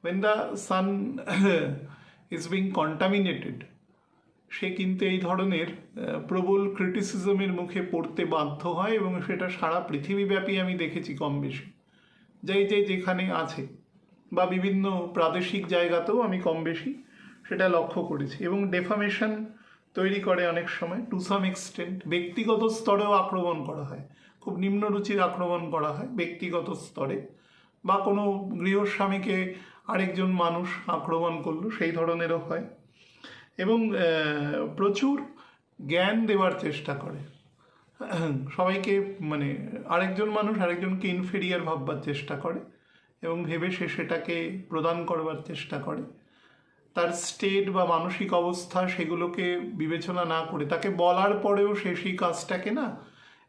when the sun is being contaminated, সে কিন্তু এই ধরনের প্রবল ক্রিটিসিজমের মুখে পড়তে বাধ্য হয় এবং সেটা সারা পৃথিবীব্যাপী আমি দেখেছি কম বেশি, যেখানে আছে, বা বিভিন্ন প্রাদেশিক জায়গাতেও আমি কম বেশি সেটা লক্ষ্য করেছি। এবং ডেফামেশন তৈরি করে অনেক সময়, টু সাম এক্সটেন্ট। ব্যক্তিগত স্তরেও আক্রমণ করা হয়, খুব নিম্নরুচির আক্রমণ করা হয় ব্যক্তিগত স্তরে, বা কোনো গৃহস্বামীকে আরেকজন মানুষ আক্রমণ করলো, সেই ধরনেরও হয়। এবং প্রচুর জ্ঞান দেওয়ার চেষ্টা করে সবাইকে, মানে আরেকজন মানুষ আরেকজনকে ইনফেরিয়ার ভাববার চেষ্টা করে এবং ভেবে সে সেটাকে প্রদান করবার চেষ্টা করে। তার স্টেট বা মানসিক অবস্থা সেগুলোকে বিবেচনা না করে তাকে বলার পরেও সে সেই কাজটাকে না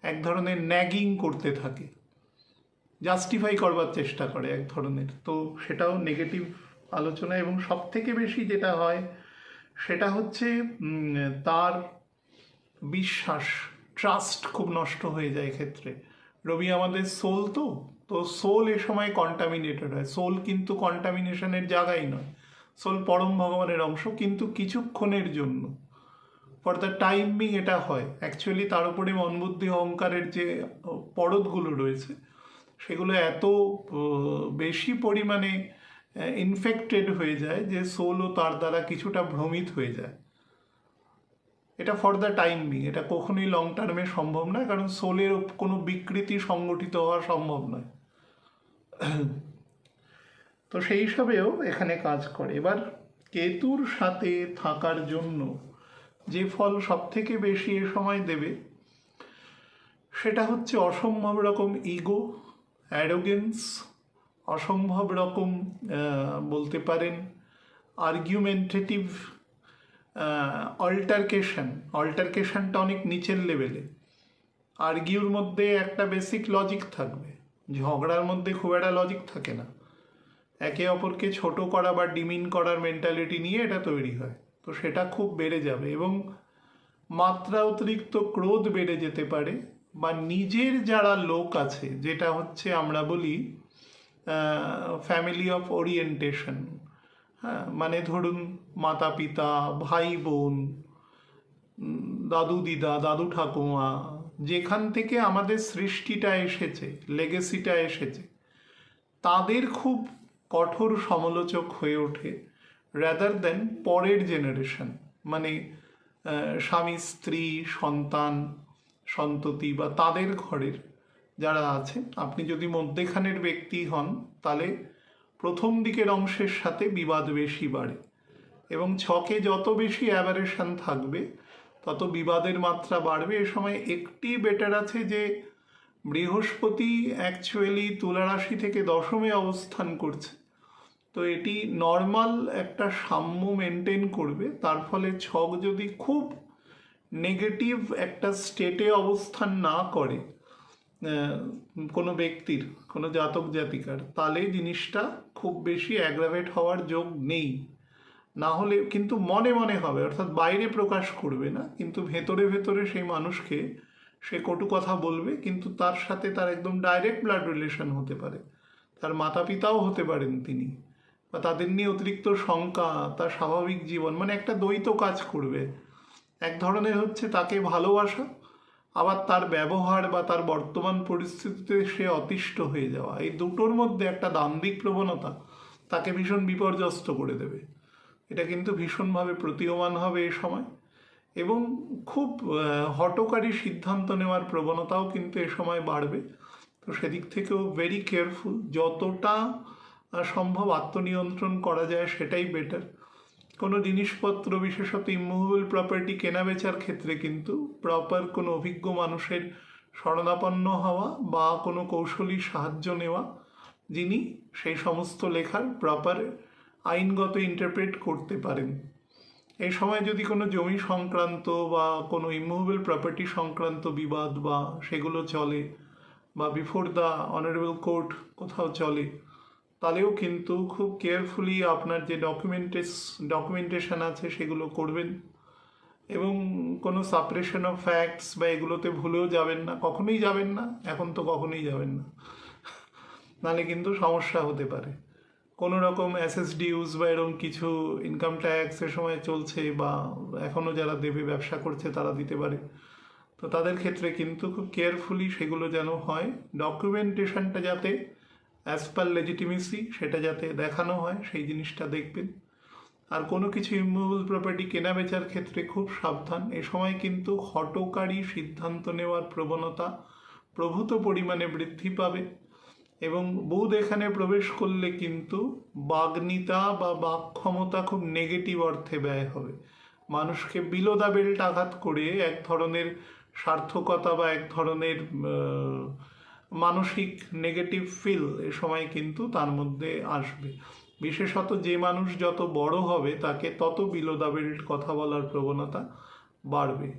এক ধরনের ন্যাগিং করতে থাকে, জাস্টিফাই করবার চেষ্টা করে এক ধরনের। তো সেটাও নেগেটিভ আলোচনা। এবং সব থেকে বেশি যেটা হয় সেটা হচ্ছে তার বিশ্বাস, ট্রাস্ট খুব নষ্ট হয়ে যায় এক্ষেত্রে। রবি আমাদের সোল, তো সোল এ সময় কন্টামিনেটেড হয়। সোল কিন্তু কন্টামিনেশনের জায়গাই নয়, সোল পরম ভগবানের অংশ, কিন্তু কিছুক্ষণের জন্য, ফর দ্য টাইম বিং এটা হয়। অ্যাকচুয়ালি তার উপরে মন বুদ্ধি অহংকারের যে পরতগুলো রয়েছে সেগুলো এত বেশি পরিমাণে ইনফেক্টেড হয়ে যায় যে সোলও তার দ্বারা কিছুটা ভ্রমিত হয়ে যায়। এটা ফর দ্য টাইম বিং, এটা কখনোই লং টার্মে সম্ভব নয়, কারণ সোলের কোনো বিকৃতি সংগঠিত হওয়া সম্ভব নয়। তো সেই হিসাবেও এখানে কাজ করে। এবার কেতুর সাথে থাকার জন্য যে ফল সব থেকে বেশি এ সময় দেবে সেটা হচ্ছে অসম্ভব রকম ইগো, অ্যারোগেন্স, অসম্ভব রকম বলতে পারেন আর্গুমেন্টেটিভ অল্টারকেশনটা অনেক নিচের লেভেলে। আর্গিউর মধ্যে একটা বেসিক লজিক থাকবে, ঝগড়ার মধ্যে খুব একটা লজিক থাকে না। একে অপরকে ছোট করা বা ডিমিন করার মেন্টালিটি নিয়ে এটা তৈরি হয়। তো সেটা খুব বেড়ে যাবে এবং মাত্রা অতিরিক্ত ক্রোধ বেড়ে যেতে পারে, বা নিজের যারা লোক আছে, যেটা হচ্ছে আমরা বলি ফ্যামিলি অফ ওরিয়েন্টেশন, হ্যাঁ, মানে ধরুন মাতা পিতা, ভাই বোন, দাদু দিদা, দাদু ঠাকুমা, যেখান থেকে আমাদের সৃষ্টিটা এসেছে, লেগেসিটা এসেছে, তাদের খুব কঠোর সমালোচক হয়ে ওঠে রাদার দেন পরের জেনারেশন, মানে স্বামী স্ত্রী সন্তান সন্ততি বা তাদের ঘরের যারা আছেন। আপনি যদি মধ্যেখানের ব্যক্তি হন তাহলে প্রথম দিকের অংশের সাথে বিবাদ বেশি বাড়ে, এবং ছকে যত বেশি অ্যাভারেশন থাকবে তত বিবাদের মাত্রা বাড়বে। এ সময় একটি বেটার আছে যে বৃহস্পতি অ্যাকচুয়ালি তুলা রাশি থেকে দশমে অবস্থান করছে, তো এটি নর্মাল একটা সাম্য মেনটেন করবে। তার ফলে ছক যদি খুব নেগেটিভ একটা স্টেটে অবস্থান না করে কোনো ব্যক্তির, কোনো জাতক জাতিকার, তাহলে জিনিসটা খুব বেশি অ্যাগ্রাভেট হওয়ার যোগ নেই। না হলে কিন্তু মনে মনে হবে, অর্থাৎ বাইরে প্রকাশ করবে না, কিন্তু ভেতরে ভেতরে সেই মানুষকে সে কটু কথা বলবে, কিন্তু তার সাথে তার একদম ডাইরেক্ট ব্লাড রিলেশন হতে পারে, তার মাতা পিতাও হতে পারেন তিনি, বা তাদের নিয়ে অতিরিক্ত শঙ্কা, তার স্বাভাবিক জীবন, মানে একটা দ্বৈত কাজ করবে। এক ধরনের হচ্ছে তাকে ভালোবাসা, আবার তার ব্যবহার বা তার বর্তমান পরিস্থিতিতে সে অতিষ্ঠ হয়ে যাওয়া, এই দুটোর মধ্যে একটা দ্বান্দ্বিক প্রবণতা তাকে ভীষণ বিপর্যস্ত করে দেবে। এটা কিন্তু ভীষণভাবে প্রতীয়মান হবে এই সময়, এবং খুব হঠকারী সিদ্ধান্ত নেওয়ার প্রবণতাও কিন্তু এ সময় বাড়বে। তো সেদিক থেকেও ভেরি কেয়ারফুল, যতটা সম্ভব আত্মনিয়ন্ত্রণ করা যায় সেটাই বেটার। কোনো জিনিসপত্র, বিশেষত ইমুভেবল প্রপার্টি কেনা বেচার ক্ষেত্রে কিন্তু প্রপার কোনো অভিজ্ঞ মানুষের শরণাপন্ন হওয়া বা কোনো কৌশলী সাহায্য নেওয়া, যিনি সেই সমস্ত লেখার প্রপার আইনগত ইন্টারপ্রেট করতে পারেন। এই সময় যদি কোনো জমি সংক্রান্ত বা কোনো ইমুভেবল প্রপার্টি সংক্রান্ত বিবাদ বা সেগুলো চলে, বা বিফোর দ্য অনারেবল কোর্ট কোথাও চলে, তাহলেও কিন্তু খুব কেয়ারফুলি আপনার যে ডকুমেন্টেশন আছে সেগুলো করবেন, এবং কোনো সাপ্রেশন অফ ফ্যাক্টস বা এগুলোতে ভুলেও যাবেন না, কখনোই যাবেন না, এখন তো কখনোই যাবেন না, নাহলে কিন্তু সমস্যা হতে পারে। কোনো রকম অ্যাসেসডিউস বা এরকম কিছু ইনকাম ট্যাক্স এ সময় চলছে, বা এখনও যারা দেবে ব্যবসা করছে তারা দিতে পারে, তো তাদের ক্ষেত্রে কিন্তু খুব কেয়ারফুলি সেগুলো যেন হয়, ডকুমেন্টেশনটা যাতে অ্যাজ পার লেজিটিমেসি সেটা যাতে দেখানো হয় সেই জিনিসটা দেখবেন। আর কোনো কিছু ইমুভেবল প্রপার্টি কেনা বেচার ক্ষেত্রে খুব সাবধান। এ সময় কিন্তু হঠকারী সিদ্ধান্ত নেওয়ার প্রবণতা প্রভূত পরিমাণে বৃদ্ধি পাবে, এবং বুধ এখানে প্রবেশ করলে কিন্তু বাগ্মিতা বা বাকক্ষমতা খুব নেগেটিভ অর্থে ব্যয় হবে। মানুষকে বিলো দ্য বেল্ট আঘাত করে এক ধরনের সার্থকতা বা এক ধরনের মানসিক নেগেটিভ ফিল এ সময় কিন্তু তার মধ্যে আসবে। বিশেষত যে মানুষ যত বড় হবে তাকে তত বিলো দ্য বেল্ট কথা বলার প্রবণতা বাড়বে।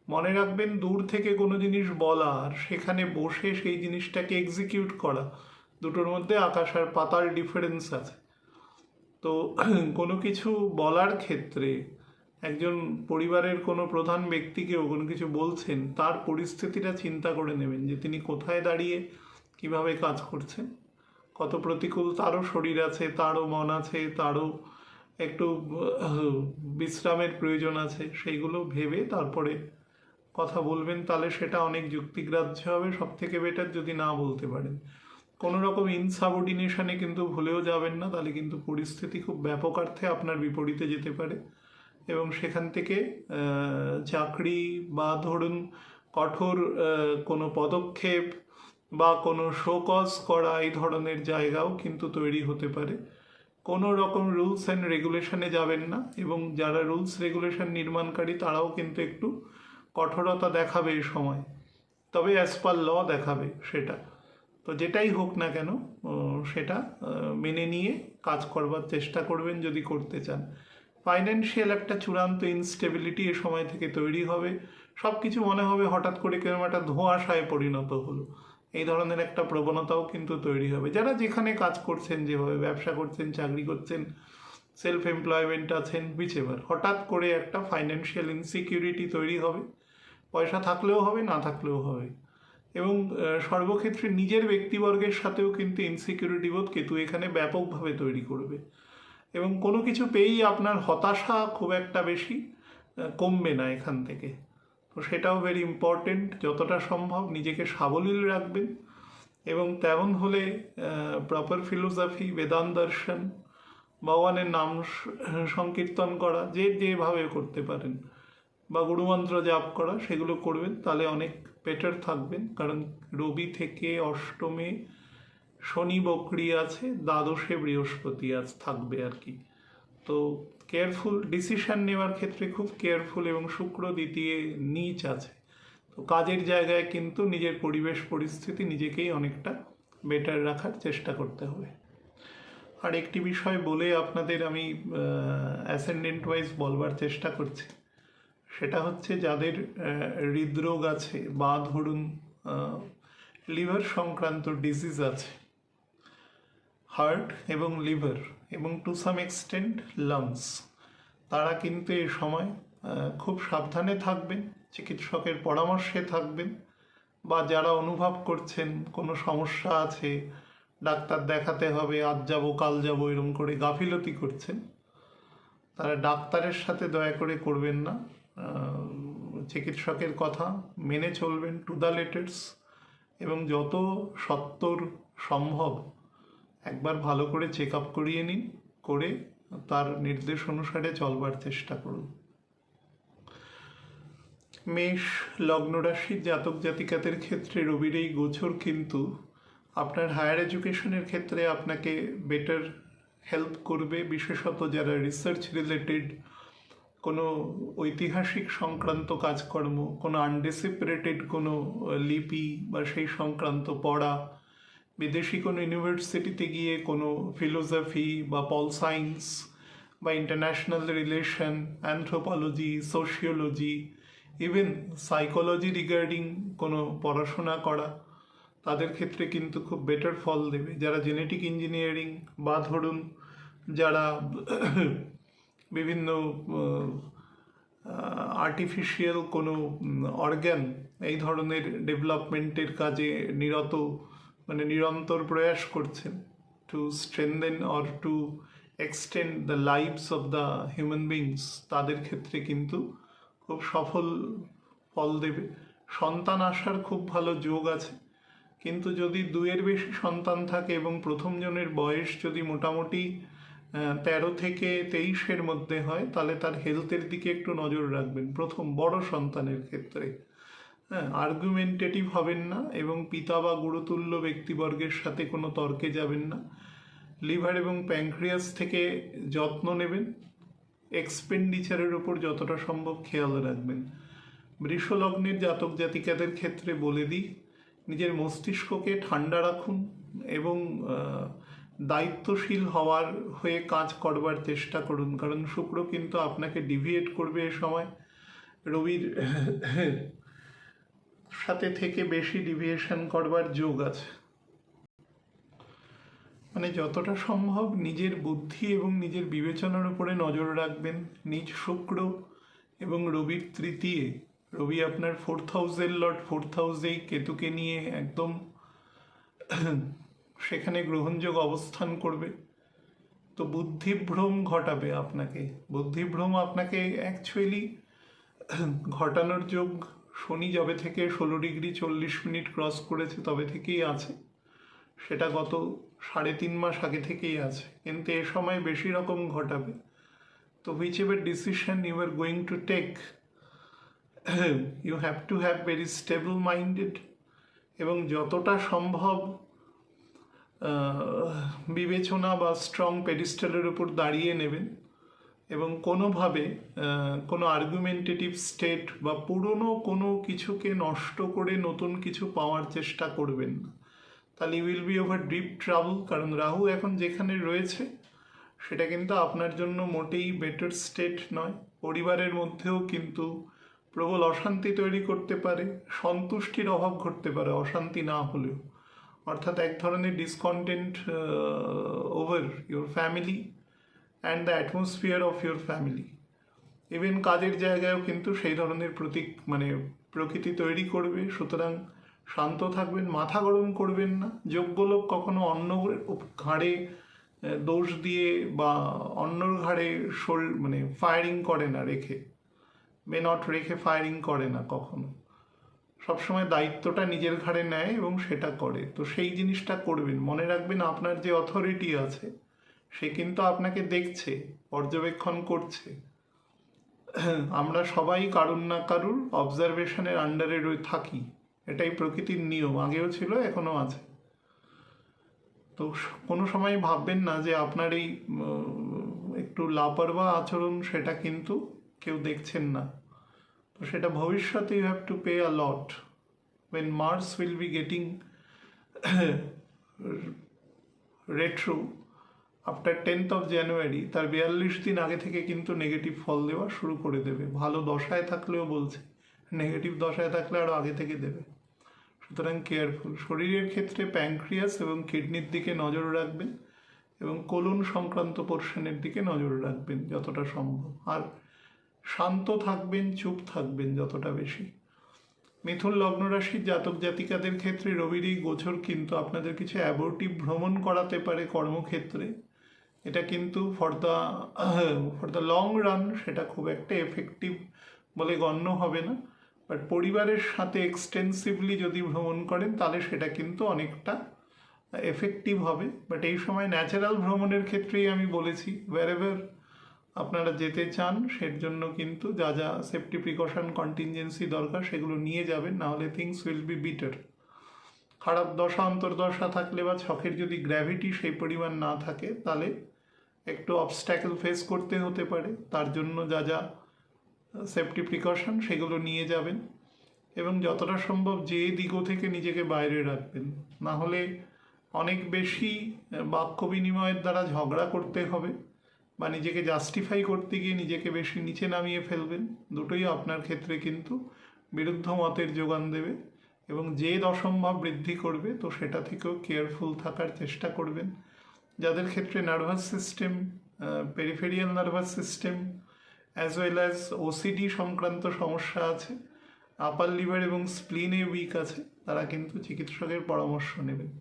মনে রাখবেন, দূর থেকে কোনো জিনিস বলা আর সেখানে বসে সেই জিনিসটাকে এক্সিকিউট করা, দুটোর মধ্যে আকাশ আর পাতাল ডিফারেন্স আছে। তো কোনো কিছু বলার ক্ষেত্রে একজন পরিবারের কোনো প্রধান ব্যক্তিকেও কোনো কিছু বলছেন, তার পরিস্থিতিটা চিন্তা করে নেবেন যে তিনি কোথায় দাঁড়িয়ে কিভাবে কাজ করছেন, কত প্রতিকূল তারও শরীর আছে, তারও মন আছে, তারও একটু বিশ্রামের প্রয়োজন আছে, সেইগুলো ভেবে তারপরে কথা বলবেন, তাহলে সেটা অনেক যুক্তিগ্রাহ্য হবে। সব থেকে বেটার যদি না বলতে পারেন, কোনো রকম ইনসাবঅর্ডিনেশনে কিন্তু ভুলেও যাবেন না, তাহলে কিন্তু পরিস্থিতি খুব ব্যাপকার্থে আপনার বিপরীতে যেতে পারে, এবং সেখান থেকে চাকরি বা ধরুন কঠোর কোনো পদক্ষেপ বা কোনো শোকজ করা, এই ধরনের জায়গাও কিন্তু তৈরি হতে পারে। কোনো রকম রুলস অ্যান্ড রেগুলেশনে যাবেন না, এবং যারা রুলস রেগুলেশন নির্মাণকারী তারাও কিন্তু একটু কঠোরতা দেখাবে এই সময়, তবে অ্যাজ পার ল দেখাবে সেটা। তো যেটাই হোক না কেন সেটা মেনে নিয়ে কাজ করবার চেষ্টা করবেন যদি করতে চান। ফাইন্যান্সিয়াল একটা চূড়ান্ত ইনস্টেবিলিটি এ সময় থেকে তৈরি হবে। সব কিছু মনে হবে হঠাৎ করে কেরম একটা ধোঁয়াশায় পরিণত হলো, এই ধরনের একটা প্রবণতাও কিন্তু তৈরি হবে। যারা যেখানে কাজ করছেন, যেভাবে ব্যবসা করছেন, চাকরি করছেন, সেলফ এমপ্লয়মেন্ট আছেন, whichever, হঠাৎ করে একটা ফাইন্যান্সিয়াল ইনসিকিউরিটি তৈরি হবে। পয়সা থাকলেও হবে, না থাকলেও হবে। এবং সর্বক্ষেত্রে নিজের ব্যক্তিবর্গের সাথেও কিন্তু ইনসিকিউরিটি বোধ কেতু এখানে ব্যাপকভাবে তৈরি করবে। এবং কোনো কিছু পেয়েই আপনার হতাশা খুব একটা বেশি কমবে না এখান থেকে। তো সেটাও ভেরি ইম্পর্টেন্ট। যতটা সম্ভব নিজেকে সাবলীল রাখবেন, এবং তেমন হলে প্রপার ফিলোসফি, বেদান্ত দর্শন, ভগবানের নাম সংকীর্তন করা, যেভাবে করতে পারেন, বা গুরুমন্ত্র জাপ করা, সেগুলো করবেন, তাহলে অনেক বেটার থাকবেন। কারণ রবি থেকে অষ্টমে শনি বক্রি আছে, দ্বাদশে বৃহস্পতি আজ থাকবে আর কি। তো কেয়ারফুল ডিসিশন নেওয়ার ক্ষেত্রে খুব কেয়ারফুল, এবং শুক্র দ্বিতীয় নীচ আছে। তো কাজের জায়গায় কিন্তু নিজের পরিবেশ পরিস্থিতি নিজেকেই অনেকটা বেটার রাখার চেষ্টা করতে হবে। আর একটি বিষয় বলে আপনাদের আমি অ্যাসেন্ডেন্ট ওয়াইজ বলবার চেষ্টা করছি, সেটা হচ্ছে যাদের হৃদরোগ আছে, বা ধরুন লিভার সংক্রান্ত ডিজিজ আছে, হার্ট এবং লিভার এবং টু সাম এক্সটেন্ট লাংস, তারা কিন্তু এই সময় খুব সাবধানে থাকবেন, চিকিৎসকের পরামর্শে থাকবেন। বা যারা অনুভব করছেন কোনো সমস্যা আছে, ডাক্তার দেখাতে হবে, আজ যাব কাল যাব এরকম করে গাফিলতি করছেন, তারা ডাক্তারের সাথে দয়া করে করবেন না। চিকিৎসকের কথা মেনে চলবেন টু দ্য লেটার্স, এবং যত সত্বর সম্ভব একবার ভালো করে চেক আপ করিয়ে নিন, করে তার নির্দেশ অনুসারে চলবার চেষ্টা করুন। মেষ লগ্ন রাশির জাতক জাতিকাদের ক্ষেত্রে রবির এই গোচর কিন্তু আপনার হায়ার এডুকেশনের ক্ষেত্রে আপনাকে বেটার হেল্প করবে, বিশেষত যারা রিসার্চ রিলেটেড কোনো ঐতিহাসিক সংক্রান্ত কাজকর্ম, কোনো আনডিসিপ্রেটেড কোনো লিপি বা সেই সংক্রান্ত পড়া, বিদেশি কোনো ইউনিভার্সিটিতে গিয়ে কোনো ফিলোসফি বা পল সায়েন্স বা international relation, anthropology, sociology, even psychology regarding কোনো পড়াশোনা করা, তাদের ক্ষেত্রে কিন্তু খুব বেটার ফল দেবে। যারা জেনেটিক ইঞ্জিনিয়ারিং, বা ধরুন যারা বিভিন্ন আর্টিফিশিয়াল কোনো অর্গ্যান, এই ধরনের ডেভেলপমেন্টের কাজে নিরন্তর প্রয়াস করছেন, to strengthen or to extend the lives of the human beings, তাদের ক্ষেত্রে কিন্তু খুব সফল ফল দেবে। সন্তান আসার খুব ভালো যোগ আছে, কিন্তু যদি 2-এর বেশি সন্তান থাকে এবং প্রথম জনের বয়স যদি মোটামুটি 13 থেকে 23-এর মধ্যে হয়, তাহলে তার হেলথের দিকে একটু নজর রাখবেন প্রথম বড় সন্তানের ক্ষেত্রে। হ্যাঁ, আর্গুমেন্টেটিভ হবেন না, এবং পিতা বা গুরুতুল্য ব্যক্তিবর্গের সাথে কোনো তর্কে যাবেন না। লিভার এবং প্যানক্রিয়াস থেকে যত্ন নেবেন, এক্সপেন্ডিচারের উপর যতটা সম্ভব খেয়াল রাখবেন। বৃষ লগ্নের জাতক জাতিকাদের ক্ষেত্রে বলে দিই, নিজের মস্তিষ্ককে ঠান্ডা রাখুন, এবং দায়িত্বশীল হওয়ার হয়ে কাজ করবার চেষ্টা করুন। কারণ শুক্র কিন্তু আপনাকে ডিভিয়েট করবে এ সময়, রবির সাথে থেকে বেশি ডিভিয়েশন করবার যোগ আছে। যতটা সম্ভব নিজের বুদ্ধি এবং নিজের বিবেচনার উপরে নজর রাখবেন। নিজ শুক্র এবং রবির তৃতীয়, রবি আপনার 4th হাউসের লর্ড, 4th হাউসেই কেতুকে নিয়ে একদম সেখানে গ্রহণযোগ অবস্থান করবে। তো বুদ্ধিভ্রম ঘটাবে আপনাকে। বুদ্ধিভ্রম আপনাকে অ্যাকচুয়ালি ঘটানোর যোগ শনি যবে থেকে 16 ডিগ্রি 40 মিনিট ক্রস করেছে তবে থেকেই আছে, সেটা গত 3.5 মাস আগে থেকেই আছে, কিন্তু এ সময় বেশি রকম ঘটাবে। তো whichever decision you are going to take, you have to have very stable minded, এবং যতটা সম্ভব বিবেচনা বা স্ট্রং পেডিস্টালের উপর দাঁড়িয়ে নেবেন, এবং কোনোভাবে কোনো আর্গুমেন্টেটিভ স্টেট বা পুরনো কোনো কিছুকে নষ্ট করে নতুন কিছু পাওয়ার চেষ্টা করবেন না, তাহলে you will be over deep trouble. কারণ রাহু এখন যেখানে রয়েছে সেটা কিন্তু আপনার জন্য মোটেই বেটার স্টেট নয়। পরিবারের মধ্যেও কিন্তু প্রবল অশান্তি তৈরি করতে পারে, সন্তুষ্টির অভাব ঘটতে পারে অশান্তি না হলেও, অর্থাৎ এক ধরনের discontent over your family and the atmosphere of your family. Even কাজের জায়গায়ও কিন্তু সেই ধরনের প্রকৃতি তৈরি করবে। সুতরাং শান্ত থাকবেন, মাথা গরম করবেন না। যোগ্য লোক কখনো অন্য ঘাড়ে দোষ দিয়ে বা অন্যর ঘাড়ে ফায়ারিং করে না, রেখে ফায়ারিং করে না কখনো। সবসময় দায়িত্বটা নিজের ঘাড়ে নেয় এবং সেটা করে। তো সেই জিনিসটা করবেন। মনে রাখবেন, আপনার যে অথরিটি আছে সে কিন্তু আপনাকে দেখছে, পর্যবেক্ষণ করছে। আমরা সবাই কারুর না কারুর অবজারভেশনের আন্ডারে থাকি, এটাই প্রকৃতির নিয়ম, আগেও ছিল এখনো আছে। তো কোনো সময় ভাববেন না যে আপনার এই একটু লাপরওয়া আচরণ সেটা কিন্তু কেউ দেখছেন না। তো সেটা ভবিষ্যতে you have to pay a lot when Mars will be getting retro after 10th of January। তার 42 দিন আগে থেকে কিন্তু নেগেটিভ ফল দেওয়া শুরু করে দেবে। ভালো দশায় থাকলেও বলছে, নেগেটিভ দশায় থাকলে আরও আগে থেকে দেবে। সুতরাং কেয়ারফুল। শরীরের ক্ষেত্রে প্যানক্রিয়াস এবং কিডনির দিকে নজর রাখবেন এবং কোলন সংক্রান্ত পোর্শনের দিকে নজর রাখবেন যতটা সম্ভব। আর শান্ত থাকবেন, চুপ থাকবেন যতটা বেশি। মিথুন লগ্ন রাশির জাতক জাতিকাদের ক্ষেত্রে রবির এই গোচর কিন্তু আপনাদের কিছু অ্যাবর্টিভ ভ্রমণ করাতে পারে কর্মক্ষেত্রে। এটা কিন্তু ফর দ্য লং রান সেটা খুব একটা এফেক্টিভ বলে গণ্য হবে না। বাট পরিবারের সাথে এক্সটেন্সিভলি যদি ভ্রমণ করেন তাহলে সেটা কিন্তু অনেকটা এফেক্টিভ হবে। বাট এই সময় ন্যাচারাল ভ্রমণের ক্ষেত্রেই আমি বলেছি, ওয়ারেভার আপনারা যেতে চান সের জন্য কিন্তু যা যা সেফটি প্রিকশন কন্টিনজেন্সি দরকার সেগুলো নিয়ে যাবেন, নাহলে থিংস উইল বি বিটার। খারাপ দশা অন্তর্দশা থাকলে বা ছকের যদি গ্র্যাভিটি সেই পরিমাণ না থাকে তাহলে একটু অবস্ট্যাকল ফেস করতে হতে পারে। তার জন্য যা যা সেফটি প্রিকশন সেগুলো নিয়ে যাবেন এবং যতটা সম্ভব যে দিক থেকে নিজেকে বাইরে রাখবেন, না হলে অনেক বেশি বাক্য বিনিময়ের দ্বারা ঝগড়া করতে হবে বা নিজেকে জাস্টিফাই করতে গিয়ে নিজেকে বেশি নিচে নামিয়ে ফেলবেন। দুটোই আপনার ক্ষেত্রে কিন্তু বিরুদ্ধ মতের যোগান দেবে এবং জেদ অসম্ভব বৃদ্ধি করবে। তো সেটা থেকেও কেয়ারফুল থাকার চেষ্টা করবেন। যাদের ক্ষেত্রে nervous system, peripheral nervous system as well as OCD সংক্রান্ত সমস্যা আছে, আপার লিভার এবং স্প্লিনে উইক আছে, তারা কিন্তু চিকিৎসকের পরামর্শ নেবেন।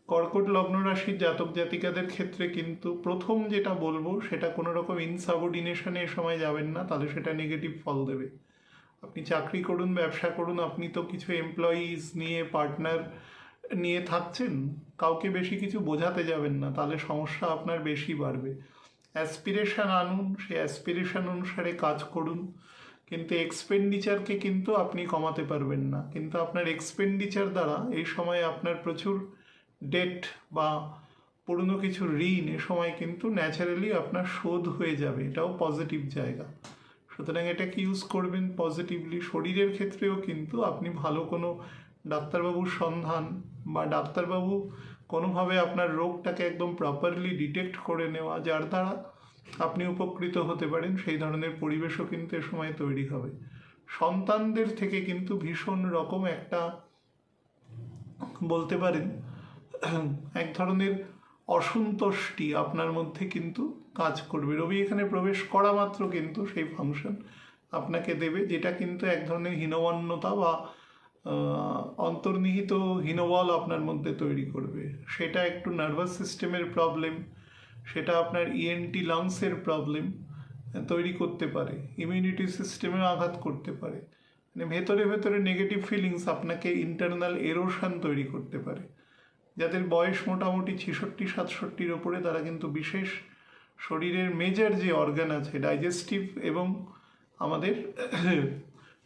কর্কট লগ্ন রাশির জাতক জাতিকাদের ক্ষেত্রে কিন্তু প্রথম যেটা বলবো সেটা কোনো রকম ইনসাবঅর্ডিনেশনে এ সময় যাবেন না, তাহলে সেটা নেগেটিভ ফল দেবে। আপনি চাকরি করুন, ব্যবসা করুন, আপনি তো কিছু এমপ্লয়িজ নিয়ে, পার্টনার নিয়ে থাকছেন, কাউকে বেশি কিছু বোঝাতে যাবেন না, তাহলে সমস্যা আপনার বেশি বাড়বে। অ্যাসপিরেশন আনুন, সেই অ্যাসপিরেশন অনুসারে কাজ করুন, কিন্তু এক্সপেন্ডিচারকে কিন্তু আপনি কমাতে পারবেন না। কিন্তু আপনার এক্সপেন্ডিচার দ্বারা এই সময় আপনার প্রচুর ডেট বা পুরনো কিছু ঋণ এ সময় কিন্তু ন্যাচারালি আপনার শোধ হয়ে যাবে, এটাও পজিটিভ জায়গা। সুতরাং এটাকে ইউজ করবেন পজিটিভলি। শরীরের ক্ষেত্রেও কিন্তু আপনি ভালো কোনো ডাক্তারবাবুর সন্ধান বা ডাক্তারবাবু কোনোভাবে আপনার রোগটাকে একদম প্রপারলি ডিটেক্ট করে নেওয়া, যার দ্বারা আপনি উপকৃত হতে পারেন, সেই ধরনের পরিবেশও কিন্তু এ সময় তৈরি হবে। সন্তানদের থেকে কিন্তু ভীষণ রকম একটা বলতে পারেন এক ধরনের অসন্তুষ্টি আপনার মধ্যে কিন্তু কাজ করবে। রবি এখানে প্রবেশ করা মাত্র কিন্তু সেই ফাংশন আপনাকে দেবে, যেটা কিন্তু এক ধরনের হীনমন্যতা বা অন্তর্নিহিত হীনবল আপনার মধ্যে তৈরি করবে। সেটা একটু নার্ভাস সিস্টেমের প্রবলেম, সেটা আপনার ইএনটি লাংসের প্রবলেম তৈরি করতে পারে, ইমিউনিটি সিস্টেমে আঘাত করতে পারে। মানে ভেতরে ভেতরে নেগেটিভ ফিলিংস আপনাকে ইন্টারনাল এরোশন তৈরি করতে পারে। যাদের বয়স মোটামুটি 66-67-র ওপরে, তারা কিন্তু বিশেষ শরীরের মেজর যে অর্গান আছে ডাইজেস্টিভ এবং আমাদের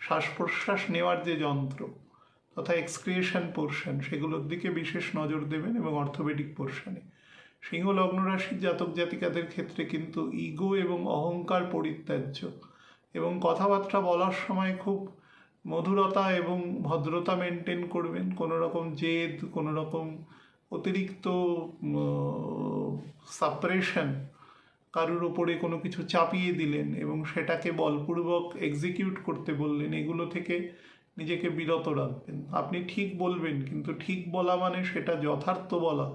শ্বাস প্রশ্বাস নেওয়ার যে যন্ত্র তথা এক্সক্রিয়েশন পোর্শন, সেগুলোর দিকে বিশেষ নজর দেবেন এবং অর্থোপেডিক পোর্শনে। সিংহ লগ্ন রাশির জাতক জাতিকাদের ক্ষেত্রে কিন্তু ইগো এবং অহংকার পরিত্যাজ্য এবং কথাবার্তা বলার সময় খুব মধুরতা এবং ভদ্রতা মেনটেন করবেন। কোনো রকম জেদ, কোনো রকম অতিরিক্ত সাপ্রেশন, কারুর ওপরে কোনো কিছু চাপিয়ে দিলেন এবং সেটাকে বলপূর্বক এক্সিকিউট করতে বললেন, এগুলো থেকে নিজেকে বিরত রাখবেন। আপনি ঠিক বলবেন, কিন্তু ঠিক বলা মানে সেটা যথার্থ বলা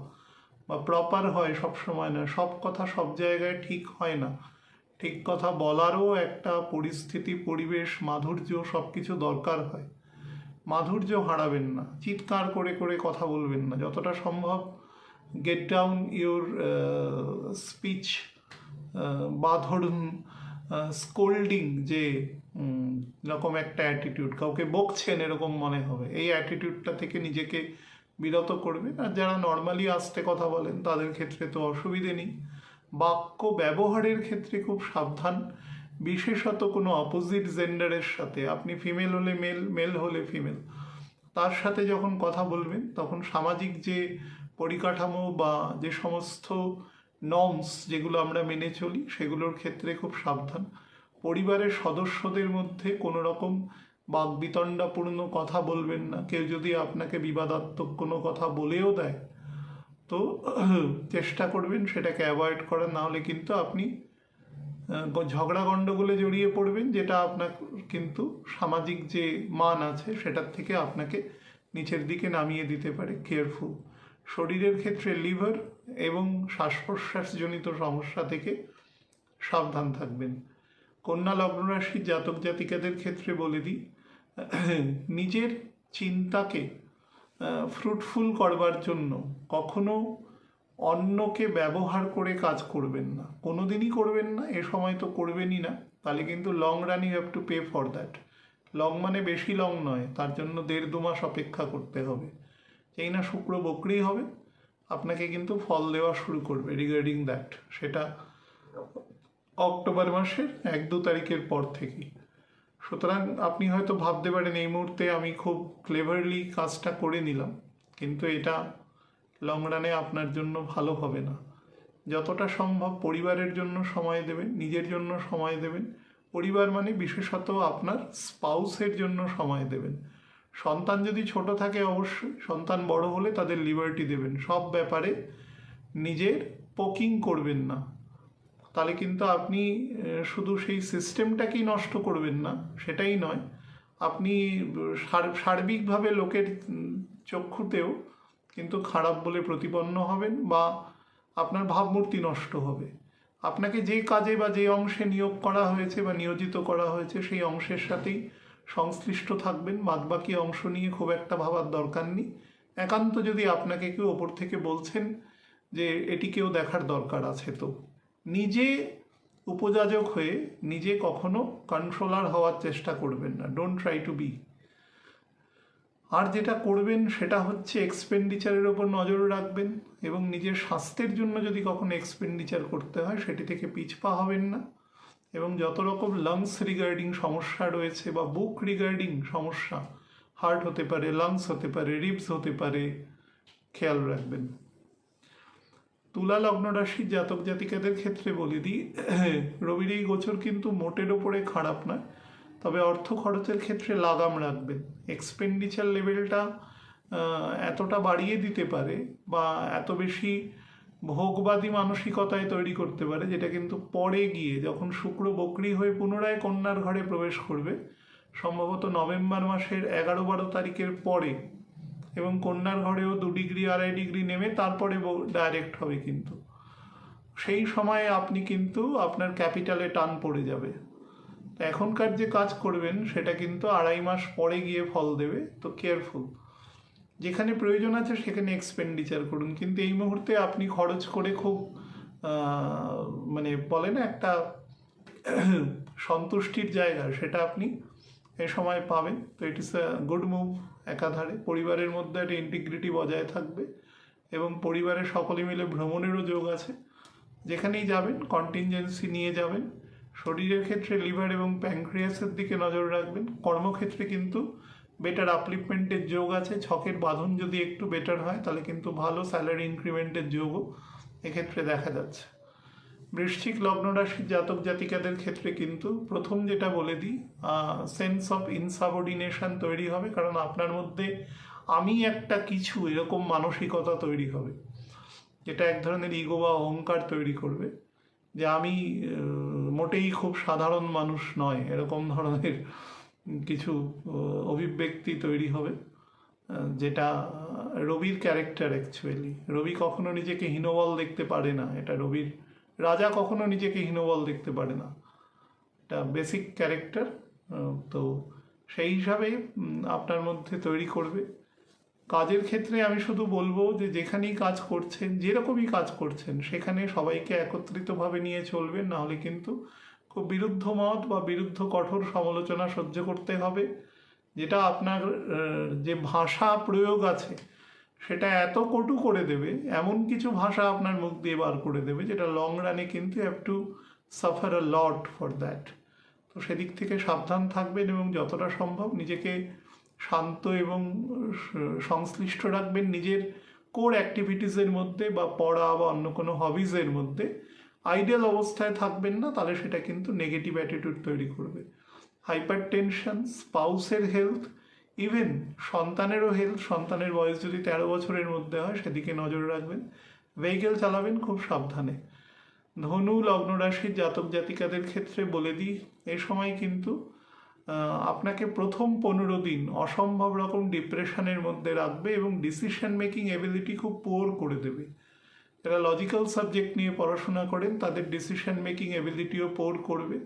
বা প্রপার হয় সব সময় না। সব কথা সব জায়গায় ঠিক হয় না। ঠিক কথা বলারও একটা পরিস্থিতি, পরিবেশ, মাধুর্য সব কিছু দরকার হয়। মাধুর্য হারাবেন না, চিৎকার করে করে কথা বলবেন না। যতটা সম্ভব গেট ডাউন ইউর স্পিচ, বা ধরুন স্কোল্ডিং, যে রকম একটা অ্যাটিটিউড, কাউকে বকছেন এরকম মনে হবে, এই অ্যাটিটিউডটা থেকে নিজেকে বিরত করবেন। আর যারা নর্মালি আস্তে কথা বলেন তাদের ক্ষেত্রে তো অসুবিধে নেই। বাক্য ব্যবহারের ক্ষেত্রে খুব সাবধান, বিশেষত কোনো অপোজিট জেন্ডারের সাথে। আপনি ফিমেল হলে মেল, মেল হলে ফিমেল, তার সাথে যখন কথা বলবেন তখন সামাজিক যে পরিকাঠামো বা যে সমস্ত নর্মস যেগুলো আমরা মেনে চলি সেগুলোর ক্ষেত্রে খুব সাবধান। পরিবারের সদস্যদের মধ্যে কোনো রকম বাকবিতণ্ডাপূর্ণ কথা বলবেন না। কেউ যদি আপনাকে বিবাদাত্মক কোনো কথা বলেও দেয় তো চেষ্টা করবেন সেটাকে অ্যাভয়েড করার, না হলে কিন্তু আপনি ঝগড়া গণ্ডগোলে জড়িয়ে পড়বেন, যেটা আপনার কিন্তু সামাজিক যে মান আছে সেটার থেকে আপনাকে নিচের দিকে নামিয়ে দিতে পারে। কেয়ারফুল। শরীরের ক্ষেত্রে লিভার এবং শ্বাস প্রশ্বাসজনিত সমস্যা থেকে সাবধান থাকবেন। কন্যা লগ্ন রাশির জাতক জাতিকাদের ক্ষেত্রে বলে দিই, নিজের চিন্তাকে ফ্রুটফুল করবার জন্য কখনো অন্যকে ব্যবহার করে কাজ করবেন না, কোনোদিনই করবেন না। এ সময় তো করবেনই না, তাহলে কিন্তু long run you have to pay for that. Long মানে বেশি লং নয়, তার জন্য 1.5-2 মাস অপেক্ষা করতে হবে। এই না শুক্র বকরি হবে, আপনাকে কিন্তু ফল দেওয়া শুরু করবে রিগার্ডিং দ্যাট, সেটা অক্টোবর মাসের 1-2 তারিখের পর থেকেই। সুতরাং আপনি হয়তো ভাবতে পারেন এই মুহূর্তে আমি খুব ক্লেভারলি কাজটা করে নিলাম, কিন্তু এটা লং রানে আপনার জন্য ভালো হবে না। যতটা সম্ভব পরিবারের জন্য সময় দেবেন, নিজের জন্য সময় দেবেন। পরিবার মানে বিশেষত আপনার স্পাউসের জন্য সময় দেবেন। সন্তান যদি ছোট থাকে অবশ্যই, সন্তান বড় হলে তাদের লিবার্টি দেবেন। সব ব্যাপারে নিজের পোকিং করবেন না, তাহলে কিন্তু আপনি শুধু সেই সিস্টেমটাকেই নষ্ট করবেন না, সেটাই নয়, আপনি সার্বিকভাবে লোকের চক্ষুতেও কিন্তু খারাপ বলে প্রতিপন্ন হবেন বা আপনার ভাবমূর্তি নষ্ট হবে। আপনাকে যে কাজে বা যে অংশে নিয়োগ করা হয়েছে বা নিয়োজিত করা হয়েছে সেই অংশের সাথেই সংশ্লিষ্ট থাকবেন। বাদবাকি অংশ নিয়ে খুব একটা ভাবার দরকার নেই। একান্ত যদি আপনাকে কেউ ওপর থেকে বলছেন যে এটিকেও দেখার দরকার আছে, তো নিজে উপযাজক হয়ে নিজে কখনো কন্ট্রোলার হওয়ার চেষ্টা করবেন না। Don't try to be. আর যেটা করবেন সেটা হচ্ছে এক্সপেন্ডিচারের ওপর নজর রাখবেন এবং নিজের স্বাস্থ্যের জন্য যদি কখনো এক্সপেন্ডিচার করতে হয় সেটি থেকে পিছপা হবেন না। এবং যত রকম লাংস রিগার্ডিং সমস্যা রয়েছে বা বুক রিগার্ডিং সমস্যা, হার্ট হতে পারে, লাংস হতে পারে, রিবস হতে পারে, খেয়াল রাখবেন। তুলা লগ্ন রাশির জাতক জাতিকাদের ক্ষেত্রে বলে দিই, রবির এই গোচর কিন্তু মোটের ওপরে খারাপ নয়, তবে অর্থ খরচের ক্ষেত্রে লাগাম রাখবেন। এক্সপেন্ডিচার লেভেলটা এতটা বাড়িয়ে দিতে পারে বা এত বেশি ভোগবাদী মানসিকতায় তৈরি করতে পারে, যেটা কিন্তু পরে গিয়ে যখন শুক্র বকরি হয়ে পুনরায় কন্যার ঘরে প্রবেশ করবে, সম্ভবত নভেম্বর মাসের 11-12 তারিখের পরে, এবং কন্যার ঘরেও 2 ডিগ্রি 2.5 ডিগ্রি নেমে তারপরে ডাইরেক্ট হবে, কিন্তু সেই সময়ে আপনি কিন্তু আপনার ক্যাপিটালে টান পড়ে যাবে। এখনকার যে কাজ করবেন সেটা কিন্তু 2.5 মাস পরে গিয়ে ফল দেবে, তো কেয়ারফুল। যেখানে প্রয়োজন আছে সেখানে এক্সপেন্ডিচার করুন, কিন্তু এই মুহূর্তে আপনি খরচ করে খুব মানে বলে না একটা সন্তুষ্টির জায়গা, সেটা আপনি এ সময় পাবেন। তো ইট ইস আ গুড মুভ। একাধারে পরিবারের মধ্যে একটা ইন্টিগ্রিটি বজায় থাকবে এবং পরিবারের সকলে মিলে ভ্রমণেরও যোগ আছে। যেখানেই যাবেন কন্টিনজেন্সি নিয়ে যাবেন। শরীরের ক্ষেত্রে লিভার এবং প্যানক্রিয়াসের দিকে নজর রাখবেন। কর্মক্ষেত্রে কিন্তু বেটার আপলিফমেন্টের যোগ আছে। ছকের বাঁধন যদি একটু বেটার হয় তাহলে কিন্তু ভালো স্যালারি ইনক্রিমেন্টের যোগও এক্ষেত্রে দেখা যাচ্ছে। বৃশ্চিক লগ্ন রাশির জাতক জাতিকাদের ক্ষেত্রে কিন্তু প্রথম যেটা বলে দিই, সেন্স অফ ইনসাবঅর্ডিনেশন তৈরি হবে, কারণ আপনার মধ্যে আমি একটা কিছু এরকম মানসিকতা তৈরি হবে। যেটা এক ধরনের ইগো বা অহংকার তৈরি করবে, যে আমি মোটেই খুব সাধারণ মানুষ নয়, এরকম ধরনের কিছু অভিব্যক্তি তৈরি হবে, যেটা রবির ক্যারেক্টার অ্যাকচুয়ালি। রবি কখনো নিজেকে হীনবল দেখতে পারে না, এটা রবির, রাজা কখনো নিজেকে হীনবল দেখতে পারে না, এটা বেসিক ক্যারেক্টার। তো সেই হিসাবে আপনার মধ্যে তৈরি করবে। কাজের ক্ষেত্রে আমি শুধু বলবো যে যেখানেই কাজ করছেন, যেরকমই কাজ করছেন, সেখানে সবাইকে একত্রিতভাবে নিয়ে চলবেন, নাহলে কিন্তু খুব বিরুদ্ধ মত বা বিরুদ্ধ কঠোর সমালোচনা সহ্য করতে হবে, যেটা আপনার যে ভাষা প্রয়োগ আছে সেটা এত কটু করে দেবে, এমন কিছু ভাষা আপনার মুখ দিয়ে বার করে দেবে, যেটা লং রানে কিন্তু have to suffer a lot for that. তো সেদিক থেকে সাবধান থাকবেন এবং যতটা সম্ভব নিজেকে শান্ত এবং সংশ্লিষ্ট রাখবেন নিজের কোর অ্যাক্টিভিটিসের মধ্যে, বা পড়া বা অন্য কোনো হবিজের মধ্যে। আইডিয়াল অবস্থায় থাকবেন না, তাহলে সেটা কিন্তু নেগেটিভ অ্যাটিটিউড তৈরি করবে। হাইপার টেনশন, স্পাউসের হেলথ, ইভেন সন্তানেরও হেলথ, সন্তানের বয়স যদি 13 বছরের মধ্যে হয় সেদিকে নজর রাখবেন। ভেহিকেল চালাবেন খুব সাবধানে। ধনু লগ্ন রাশির জাতক জাতিকাদের ক্ষেত্রে বলে দিই, এ সময় কিন্তু আপনাকে প্রথম 15 দিন অসম্ভব রকম ডিপ্রেশনের মধ্যে রাখবে এবং ডিসিশন মেকিং এবিলিটি খুব পুয়ার করে দেবে। যারা লজিক্যাল সাবজেক্ট নিয়ে পড়াশোনা করেন তাদের ডিসিশন মেকিং এবিলিটিও পুয়ার করবে।